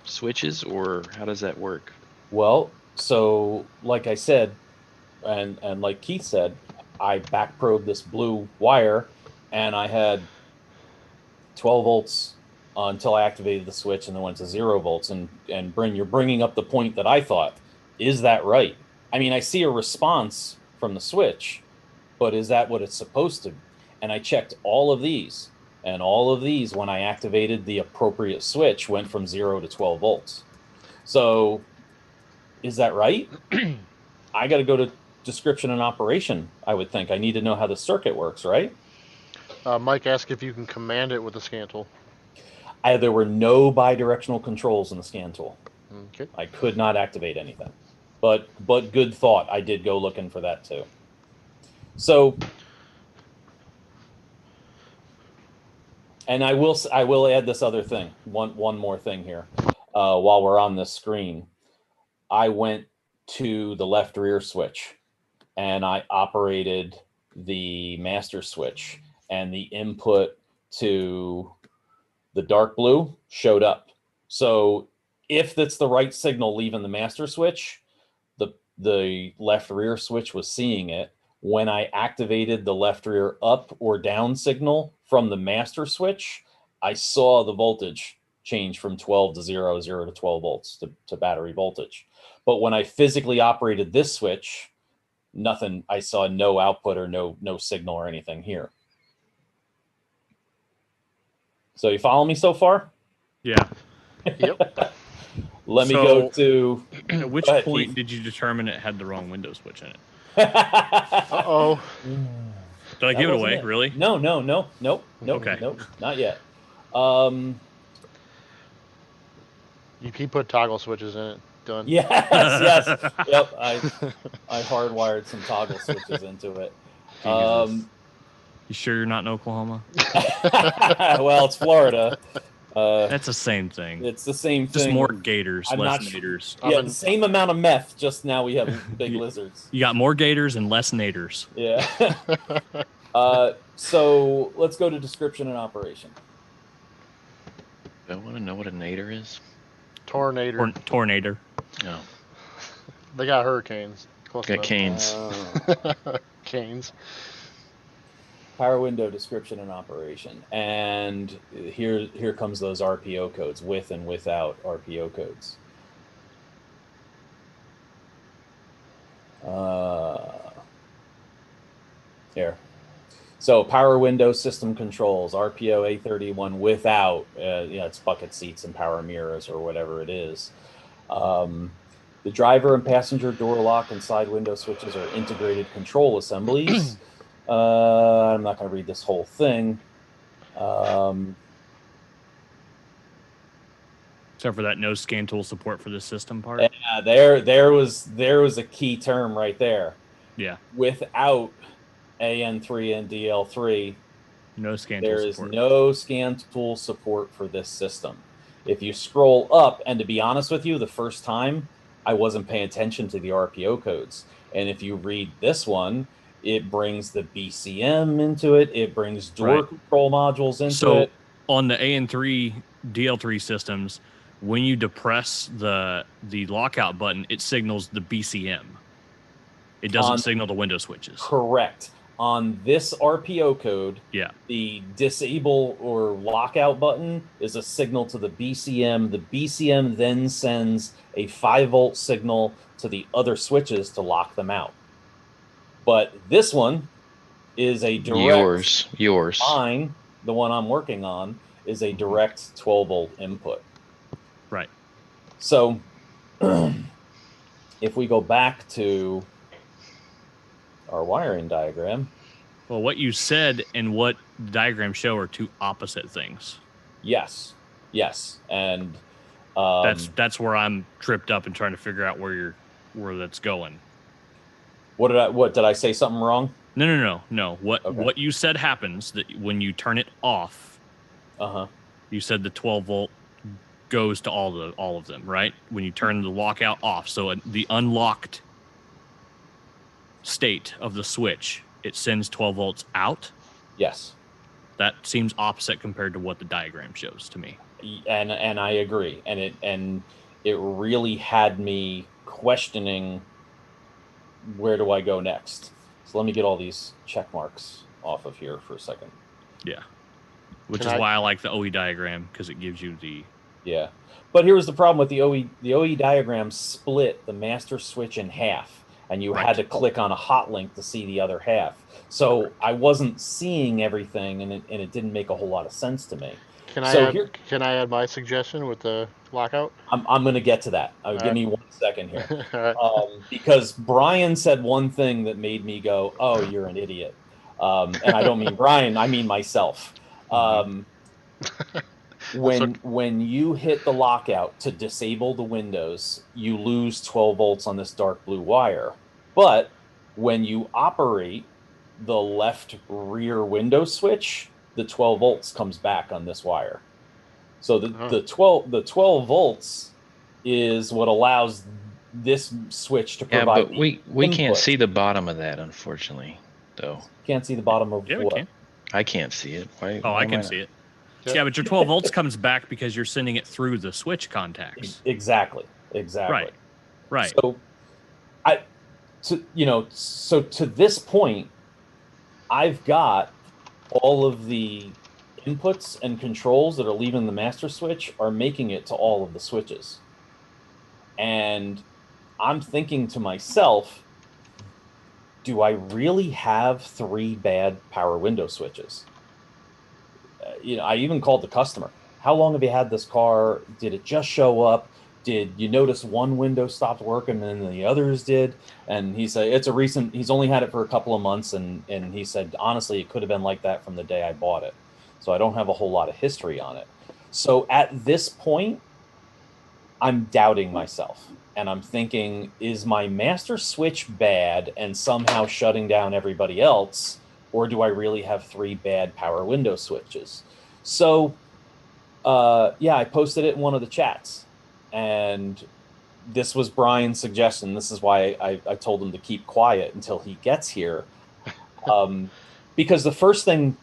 switches, or how does that work? Well, so like I said, and like Keith said, I back probed this blue wire, and I had 12 volts until I activated the switch, and then went to 0 volts. And Bryn, you're bringing up the point that I thought, is that right? I mean, I see a response from the switch, but is that what it's supposed to? And I checked all of these, and all of these, when I activated the appropriate switch, went from 0 to 12 volts. So is that right? I got to go to description and operation, I would think. I need to know how the circuit works, right? Mike asked if you can command it with the scan tool. There were no bidirectional controls in the scan tool. Okay. I could not activate anything. But good thought. I did go looking for that too. So, and I will add this other thing. One more thing here. While we're on this screen, I went to the left rear switch and I operated the master switch, and the input to the dark blue showed up. So if that's the right signal leaving the master switch, the left rear switch was seeing it. When I activated the left rear up or down signal from the master switch, I saw the voltage change from 12 to 0, 0 to 12 volts to battery voltage. But when I physically operated this switch, nothing. I saw no output or no signal or anything here. So you follow me so far? Yeah. Yep. Let me go to. At which ahead, point Keith. did you determine it had the wrong window switch in it? Uh-oh. Did I give it away? Really? No, nope, Okay. nope, not yet. You put toggle switches in it. Done. Yes. Yep. I hardwired some toggle switches into it. Jesus. You sure you're not in Oklahoma? Well, it's Florida. That's the same thing. It's the same thing. Just more gators, I'm less not naders. Yeah, the same amount of meth. Just now we have big lizards. You got more gators and less naders. Yeah. So let's go to description and operation. I want to know what a nader is. Tornado. Tornado. No. They got hurricanes. Close Got enough. canes. Canes. Power window description and operation. And here comes those RPO codes, with and without RPO codes. Here. So power window system controls, RPO A31 without, it's bucket seats and power mirrors or whatever it is. The driver and passenger door lock and side window switches are integrated control assemblies. I'm not going to read this whole thing. Except for that no scan tool support for the system part. Yeah, there was a key term right there. Yeah. Without AN3 and DL3, No scan there tool is support. no scan tool support for this system. If you scroll up, and to be honest with you, the first time I wasn't paying attention to the RPO codes. And if you read this one, it brings the BCM into it. It brings door control modules into it. On the AN3 DL3 systems, when you depress the lockout button, it signals the BCM. It doesn't signal the window switches. Correct. On this RPO code, the disable or lockout button is a signal to the BCM. The BCM then sends a 5-volt signal to the other switches to lock them out. But this one is a direct... Yours. Mine, the one I'm working on, is a direct 12-volt input. Right. So if we go back to our wiring diagram. Well, what you said and what the diagrams show are two opposite things. Yes. And that's where I'm tripped up and trying to figure out where that's going. What did I say something wrong? No. What you said happens that when you turn it off. You said the 12 volt goes to all of them, right? When you turn the lockout off, so the unlocked state of the switch, it sends 12 volts out. Yes. That seems opposite compared to what the diagram shows to me. And I agree. And it really had me questioning, where do I go next? So let me get all these check marks off of here for a second. Yeah. Which is why I like the OE diagram, because it gives you the... Yeah. But here was the problem with the OE. The OE diagram split the master switch in half, and you had to click on a hot link to see the other half. So I wasn't seeing everything, and it didn't make a whole lot of sense to me. Can I add my suggestion with the lockout? I'm going to get to that. Give me 1 second here. All right. Because Brian said one thing that made me go, oh, you're an idiot. And I don't mean Brian, I mean myself. When you hit the lockout to disable the windows, you lose 12 volts on this dark blue wire. But when you operate the left rear window switch, the 12 volts comes back on this wire. So the 12 volts is what allows this switch to provide. Yeah, but we can't see the bottom of that, unfortunately, though. Can't see the bottom of what? We can. I can't see it. Why I can see it. that. Yeah, but your 12 volts comes back because you're sending it through the switch contacts. Exactly. Right. So to this point, I've got all of the inputs and controls that are leaving the master switch are making it to all of the switches. And I'm thinking to myself, do I really have 3 bad power window switches? I even called the customer. How long have you had this car? Did it just show up? Did you notice one window stopped working and then the others did? And he said, he's only had it for a couple of months. And he said, honestly, it could have been like that from the day I bought it. So I don't have a whole lot of history on it. So at this point, I'm doubting myself. And I'm thinking, is my master switch bad and somehow shutting down everybody else? Or do I really have 3 bad power window switches? So, I posted it in one of the chats. And this was Brian's suggestion. This is why I told him to keep quiet until he gets here. Because the first thing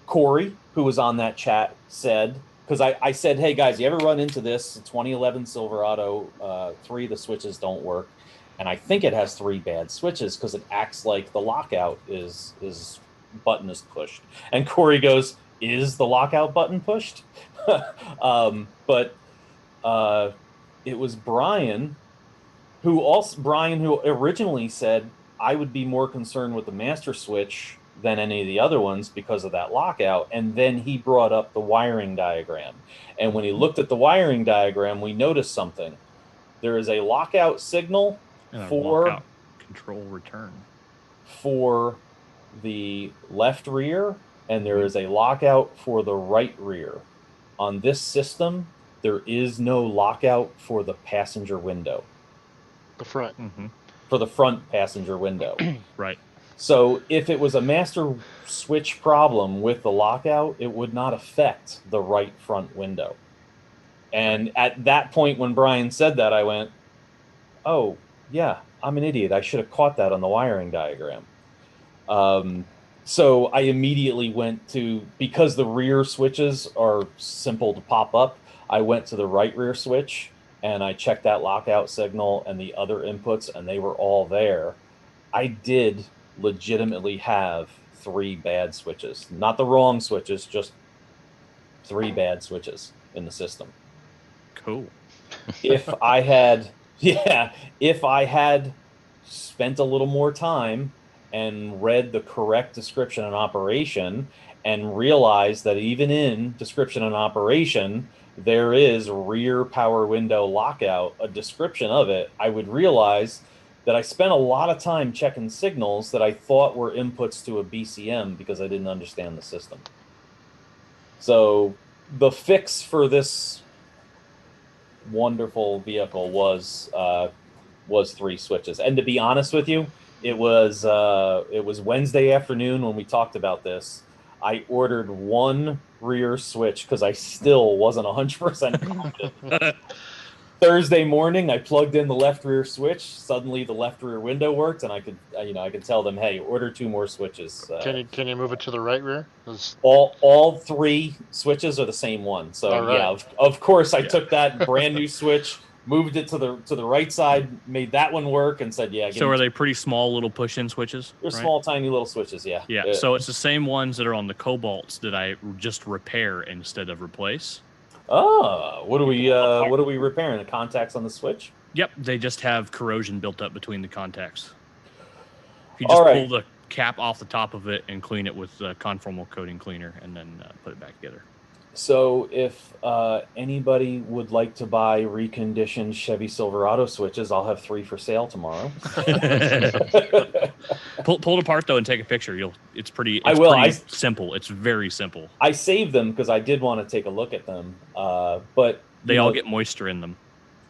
Corey, who was on that chat, said, because I said, hey, guys, you ever run into this? 2011 Silverado 3, the switches don't work. And I think it has 3 bad switches because it acts like the lockout button is pushed. And Corey goes, is the lockout button pushed? But it was Brian who originally said I would be more concerned with the master switch than any of the other ones because of that lockout. And then he brought up the wiring diagram. And when he looked at the wiring diagram, we noticed something. There is a lockout signal And a for lockout control return for the left rear, and there is a lockout for the right rear. On this system, there is no lockout for the passenger window. The front. For the front passenger window. Right. So if it was a master switch problem with the lockout, it would not affect the right front window. And at that point, when Brian said that, I went, oh, yeah, I'm an idiot. I should have caught that on the wiring diagram. So I immediately went to, because the rear switches are simple to pop up, I went to the right rear switch and I checked that lockout signal and the other inputs, and they were all there. I did legitimately have 3 bad switches. Not the wrong switches, just 3 bad switches in the system. Cool. If I had spent a little more time and read the correct description and operation and realized that even in description and operation, there is rear power window lockout, a description of it, I would realize that I spent a lot of time checking signals that I thought were inputs to a BCM because I didn't understand the system. So the fix for this wonderful vehicle was 3 switches. And to be honest with you, it was Wednesday afternoon when we talked about this. I ordered 1 rear switch because I still wasn't 100% confident. Thursday morning, I plugged in the left rear switch. Suddenly, the left rear window worked, and I could tell them, "Hey, order 2 more switches." Can you move it to the right rear? All 3 switches are the same one. So right. yeah, of course, I took that brand new switch, moved it to the right side, made that one work, and said, "Yeah." So are they pretty small little push-in switches? They're right? small, tiny little switches. Yeah. Yeah. So it's the same ones that are on the Cobalts that I just repair instead of replace. Oh, what are we repairing? The contacts on the switch? Yep, they just have corrosion built up between the contacts. If you just pull the cap off the top of it and clean it with conformal coating cleaner and then put it back together. So if anybody would like to buy reconditioned Chevy Silverado switches, I'll have 3 for sale tomorrow. Pull it apart though and take a picture. It's pretty simple. It's very simple. I saved them because I did want to take a look at them. But they all get moisture in them.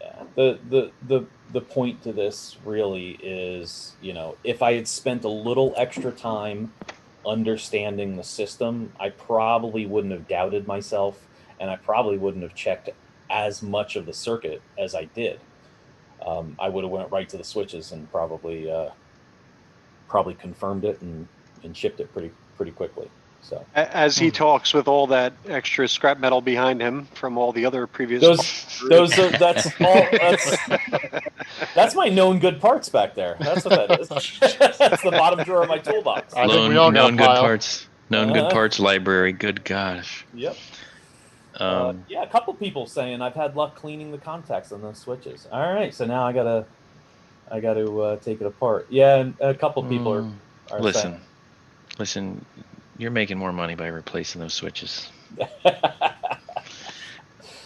Yeah. The point to this really is, if I had spent a little extra time understanding the system, I probably wouldn't have doubted myself, and I probably wouldn't have checked as much of the circuit as I did. I would have went right to the switches and probably confirmed it and shipped it pretty quickly. So As he talks with all that extra scrap metal behind him from all the other previous. that's my known good parts back there. That's what that is. That's the bottom drawer of my toolbox. I think we all got a known pile. good parts. Known good parts library. Good gosh. Yep. Yeah, a couple people saying I've had luck cleaning the contacts on those switches. All right, so now I gotta take it apart. Yeah, and a couple people are listen, saying. Listen, you're making more money by replacing those switches.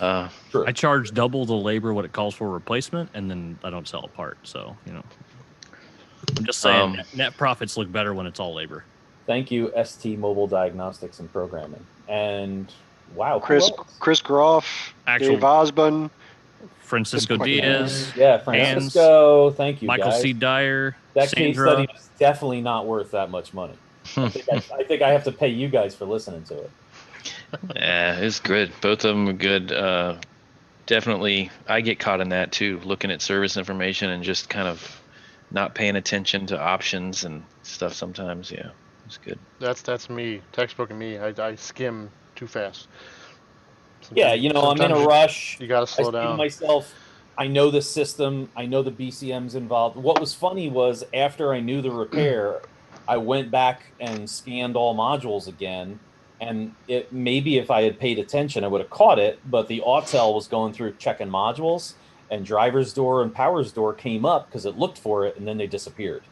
I charge double the labor what it calls for replacement, and then I don't sell a part. So I'm just saying net profits look better when it's all labor. Thank you, ST Mobile Diagnostics and Programming, and wow, Chris Groff, Dave Osborne, Francisco Diaz, yeah, Francisco. Thank you, Michael guys. C. Dyer, That Sandra. case study was definitely not worth that much money. I think I have to pay you guys for listening to it. Yeah, it's good. Both of them are good. Definitely, I get caught in that too, looking at service information and just kind of not paying attention to options and stuff sometimes. Yeah, it's good. That's me, textbook and me. I skim too fast. Sometimes, yeah, I'm in a rush. You gotta slow down. Myself, I know the system. I know the BCMs involved. What was funny was after I knew the repair, I went back and scanned all modules again. And maybe if I had paid attention, I would have caught it. But the Autel was going through checking modules, and driver's door and power's door came up because it looked for it, and then they disappeared.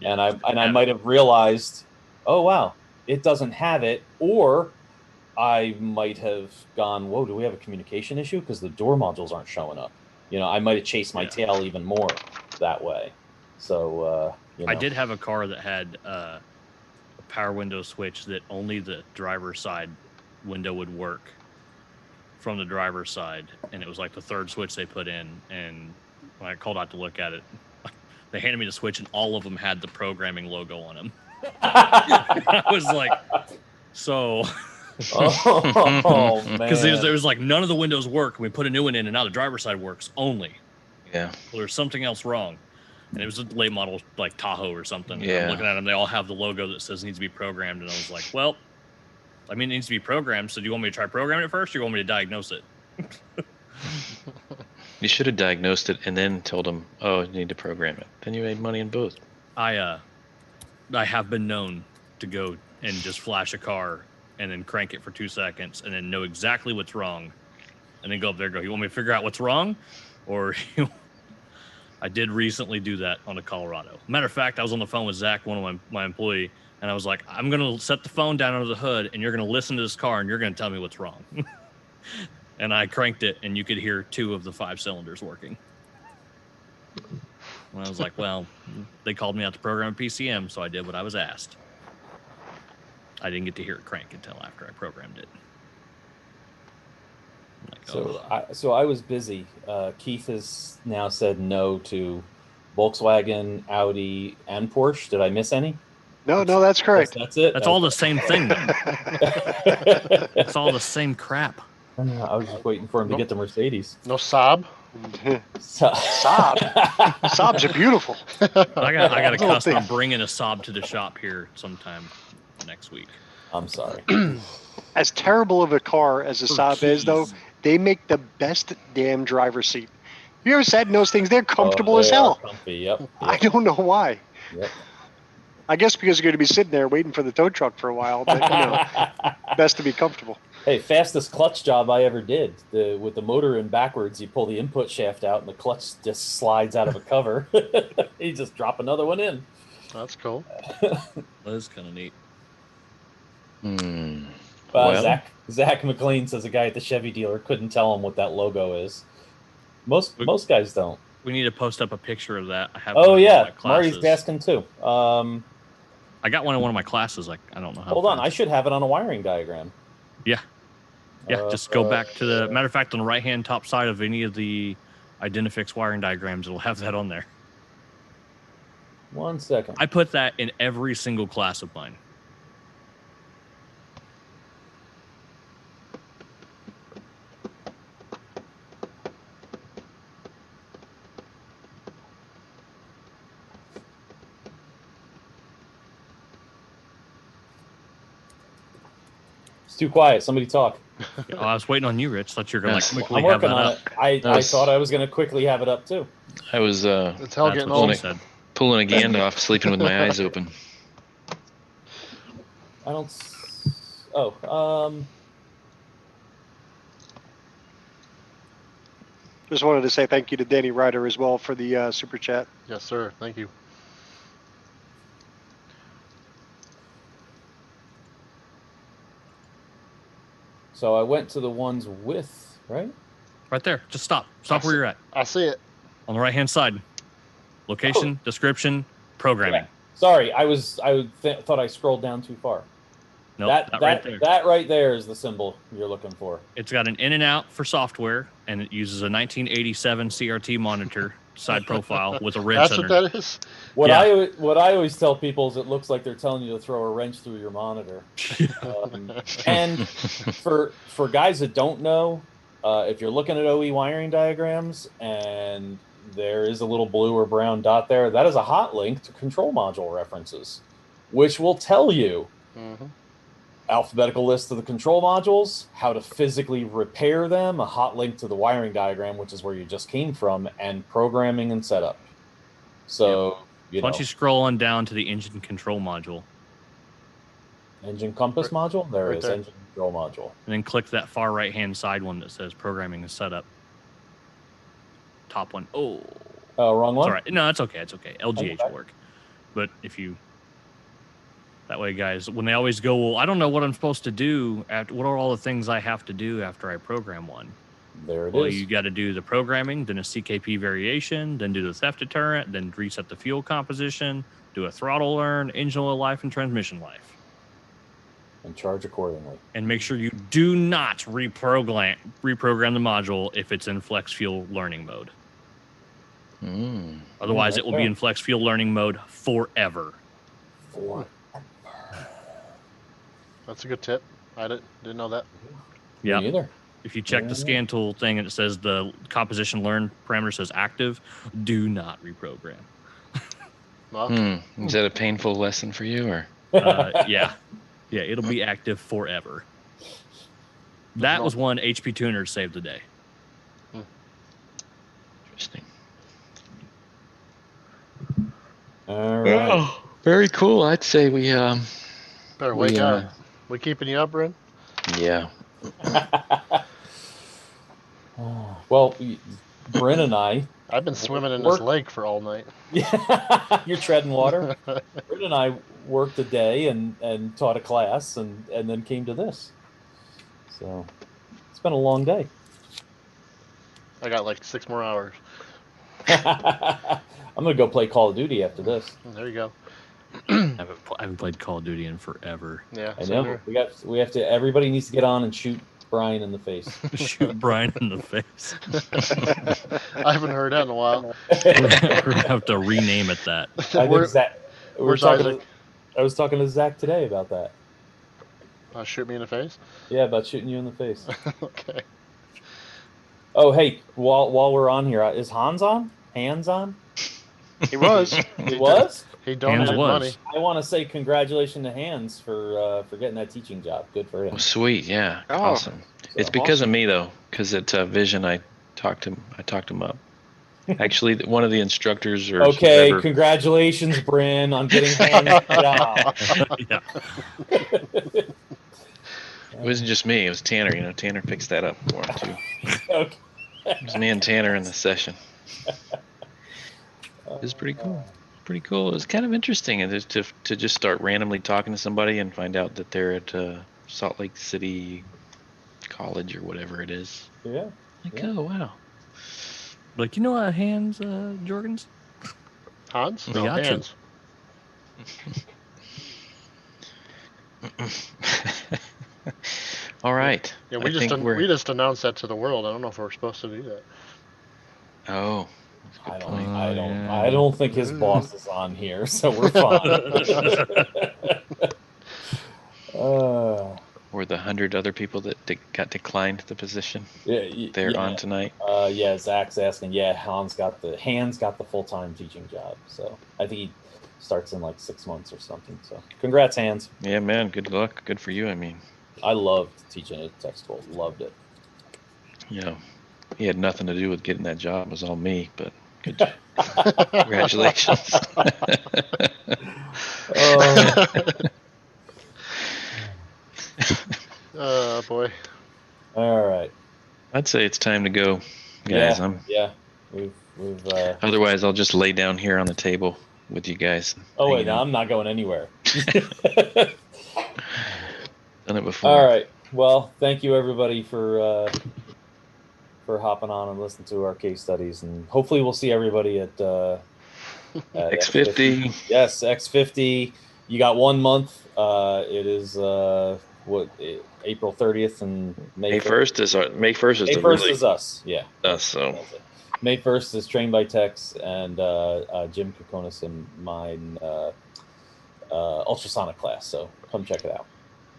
And I might have realized, oh wow, it doesn't have it, or I might have gone, whoa, do we have a communication issue? Because the door modules aren't showing up. I might have chased my tail even more that way. So I did have a car that had a power window switch that only the driver's side window would work from the driver's side, and it was like the third switch they put in. And when I called out to look at it, they handed me the switch, and all of them had the programming logo on them. I was like, so. Oh man! Because there was like none of the windows work. We put a new one in, and now the driver's side works only. Yeah. Well, there's something else wrong. And it was a late model like Tahoe or something. Yeah. I'm looking at them, they all have the logo that says it needs to be programmed. And I was like, well, I mean, it needs to be programmed. So do you want me to try programming it first, or do you want me to diagnose it? You should have diagnosed it and then told them, oh, you need to program it. Then you made money in both. I have been known to go and just flash a car and then crank it for 2 seconds and then know exactly what's wrong. And then go up there and go, you want me to figure out what's wrong? Or I did recently do that on a Colorado. Matter of fact, I was on the phone with Zach, one of my employee, and I was like, I'm going to set the phone down under the hood, and you're going to listen to this car, and you're going to tell me what's wrong. And I cranked it, and you could hear 2 of the 5 cylinders working. And I was like, well, they called me out to program a PCM, so I did what I was asked. I didn't get to hear it crank until after I programmed it. Like, So I was busy. Keith has now said no to Volkswagen, Audi, and Porsche. Did I miss any? No, that's correct. That's it. That's all the same thing, though. It's all the same crap. I was just waiting for him to get to Mercedes. No Saab? Saab? Saabs are beautiful. I got a customer bringing a Saab to the shop here sometime next week. I'm sorry. As terrible of a car as a Saab is, though, they make the best damn driver's seat. You ever sat in those things? They're comfortable as hell. Comfy, yep. I don't know why. Yep. I guess because you're going to be sitting there waiting for the tow truck for a while, but best to be comfortable. Hey, fastest clutch job I ever did. With the motor in backwards, you pull the input shaft out, and the clutch just slides out of a cover. You just drop another one in. That's cool. That is kind of neat. Well, Zach McLean says a guy at the Chevy dealer couldn't tell him what that logo is. Most guys don't. We need to post up a picture of that. I have. Oh yeah, Marty's asking too. I got one in one of my classes. I don't know how. Hold on, I should have it on a wiring diagram. Yeah. Just go back to the matter of fact on the right-hand top side of any of the Identifix wiring diagrams. It'll have that on there. 1 second. I put that in every single class of mine. too quiet. Somebody talk. Oh, I was waiting on you, Rich. Thought you were gonna Yes. quickly I'm have working that on up. it. I thought I was going to quickly have it up too. I was It's hell That's getting what old. she said. pulling a Gandalf, sleeping with my eyes open. I don't. Oh, Just wanted to say thank you to Danny Ryder as well for the super chat. Yes, sir. Thank you. so I went to the ones with, right? Right there. Just stop. Stop where you're at. I see it. On the right-hand side. Location, description, programming. Yeah. Sorry, thought I scrolled down too far. Nope, that right there. that right there is the symbol you're looking for. It's got an in and out for software, and it uses a 1987 CRT monitor side profile with a wrench That's what under. that is. What Yeah. I always tell people is it looks like they're telling you to throw a wrench through your monitor. And for guys that don't know, if you're looking at OE wiring diagrams and there is a little blue or brown dot there, that is a hot link to control module references, which will tell you alphabetical list of the control modules, how to physically repair them, a hot link to the wiring diagram, which is where you just came from, and programming and setup. So, Why don't you scroll on down to the engine control module, engine compass module? There right is there. engine control module. and then click that far right-hand side one that says programming and setup. Top one. Oh, Wrong it's one? all right. No, it's okay. It's okay. LGH Okay. will work. But if you... That way, guys, when they always go, well, I don't know what I'm supposed to do. What are all the things I have to do after I program one? There it is. Well, you got to do the programming, then a CKP variation, then do the theft deterrent, then reset the fuel composition, do a throttle learn, engine oil life, and transmission life. And charge accordingly. And make sure you do not reprogram the module if it's in flex fuel learning mode. Otherwise, it will be in flex fuel learning mode forever. That's a good tip. I didn't know that. Yeah. Me either. If you check the scan tool thing and it says the composition learn parameter says active, do not reprogram. Well, Is that a painful lesson for you, or? Yeah, it'll be active forever. That was one HP tuner saved the day. Interesting. All right. Oh, very cool. I'd say we better wake up. We keeping you up, Bryn? Yeah. Well, Bryn and I. I've been swimming in this lake for all night. Yeah, you're treading water. Bryn and I worked a day and taught a class and then came to this. So it's been a long day. I got like 6 more hours. I'm gonna go play Call of Duty after this. There you go. I haven't played Call of Duty in forever. Yeah, I know. We have to. Everybody needs to get on and shoot Brian in the face. Shoot Brian in the face. I haven't heard that in a while. We're gonna have to rename it that. I think Zach. Where's Isaac? I was talking to Zach today about that. Shoot me in the face? Yeah, about shooting you in the face. Okay. Oh, hey, while we're on here, is Hans on? Hands on? He was. He was? He donated money. I want to say congratulations to Hans for getting that teaching job. Good for him. Oh, sweet. Yeah. Oh, Awesome. It's because of me though, because at Vision I talked him up. Actually, one of the instructors or Okay, whoever, congratulations, Bryn, on getting Hans' job. Yeah. it wasn't just me. It was Tanner. You know, Tanner picks that up for him too. Okay. It was me and Tanner in the session. It was pretty cool. Pretty cool. It was kind of interesting, and to just start randomly talking to somebody and find out that they're at Salt Lake City College or whatever it is. Yeah. Like, Yeah. oh wow. Like, you know what, Hans Jorgens? Hans? We No, got you. hands. All right. Yeah, I we think we just announced that to the world. I don't know if we're supposed to do that. Oh. That's a I good don't. point. I don't think his boss is on here, so we're fine. Or the 100 other people that got declined the position. Yeah, They're on tonight. Yeah, Zach's asking. Yeah, Hans got the full-time teaching job. So I think he starts in like 6 months or something. So congrats, Hans. Yeah, man. Good luck. Good for you. I mean, I loved teaching at tech school. Loved it. You know, he had nothing to do with getting that job. It was all me, but good job. Congratulations. Oh, Oh boy. all right. I'd say it's time to go, guys. Yeah. We've. Otherwise, I'll just lay down here on the table with you guys. Oh wait, hanging no, out. I'm not going anywhere. Done it before. All right. Well, thank you everybody for hopping on and listening to our case studies, and hopefully we'll see everybody at X50. Yes, X50. You got 1 month. It is April 30th and May 1st is May 1st is us. Yeah. us. So That's it. May 1st is Trained by Tex and Jim Kokonis and mine Ultrasonic class. So come check it out.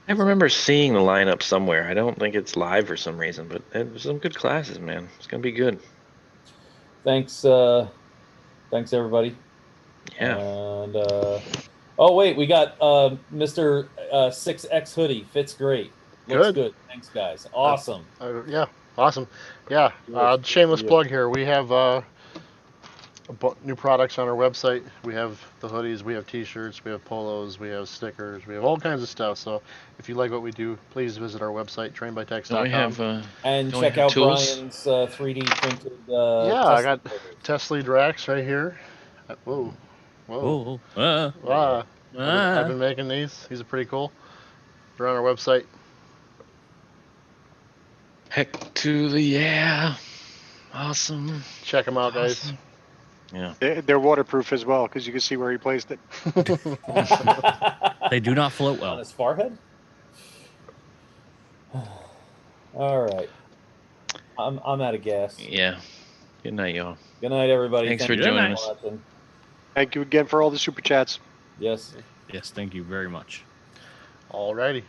I remember seeing the lineup somewhere. I don't think it's live for some reason, but there's some good classes, man. It's gonna be good. Thanks everybody. Yeah. And oh wait, we got Mr. 6X hoodie. Fits great. Looks good. Thanks guys. Awesome. Yeah, awesome. Yeah, shameless plug here. We have new products on our website. We have the hoodies, we have t-shirts, we have polos, we have stickers, we have all kinds of stuff. So if you like what we do, please visit our website, trainedbytex.com. We have and don't check we have out tools? Brian's 3D printed yeah, Tesla I got motors. Tesla lead racks right here. Whoa. Oh, I've been making these. These are pretty cool. They're on our website. Heck to the yeah. Awesome. Check them out, guys. Awesome. Yeah. They're waterproof as well because you can see where he placed it. they do not float On well. his forehead. All right. I'm out of gas. Yeah. Good night, y'all. Good night, everybody. Thanks Thank for you joining us. watching. Thank you again for all the super chats. Yes. Yes, thank you very much. Alrighty.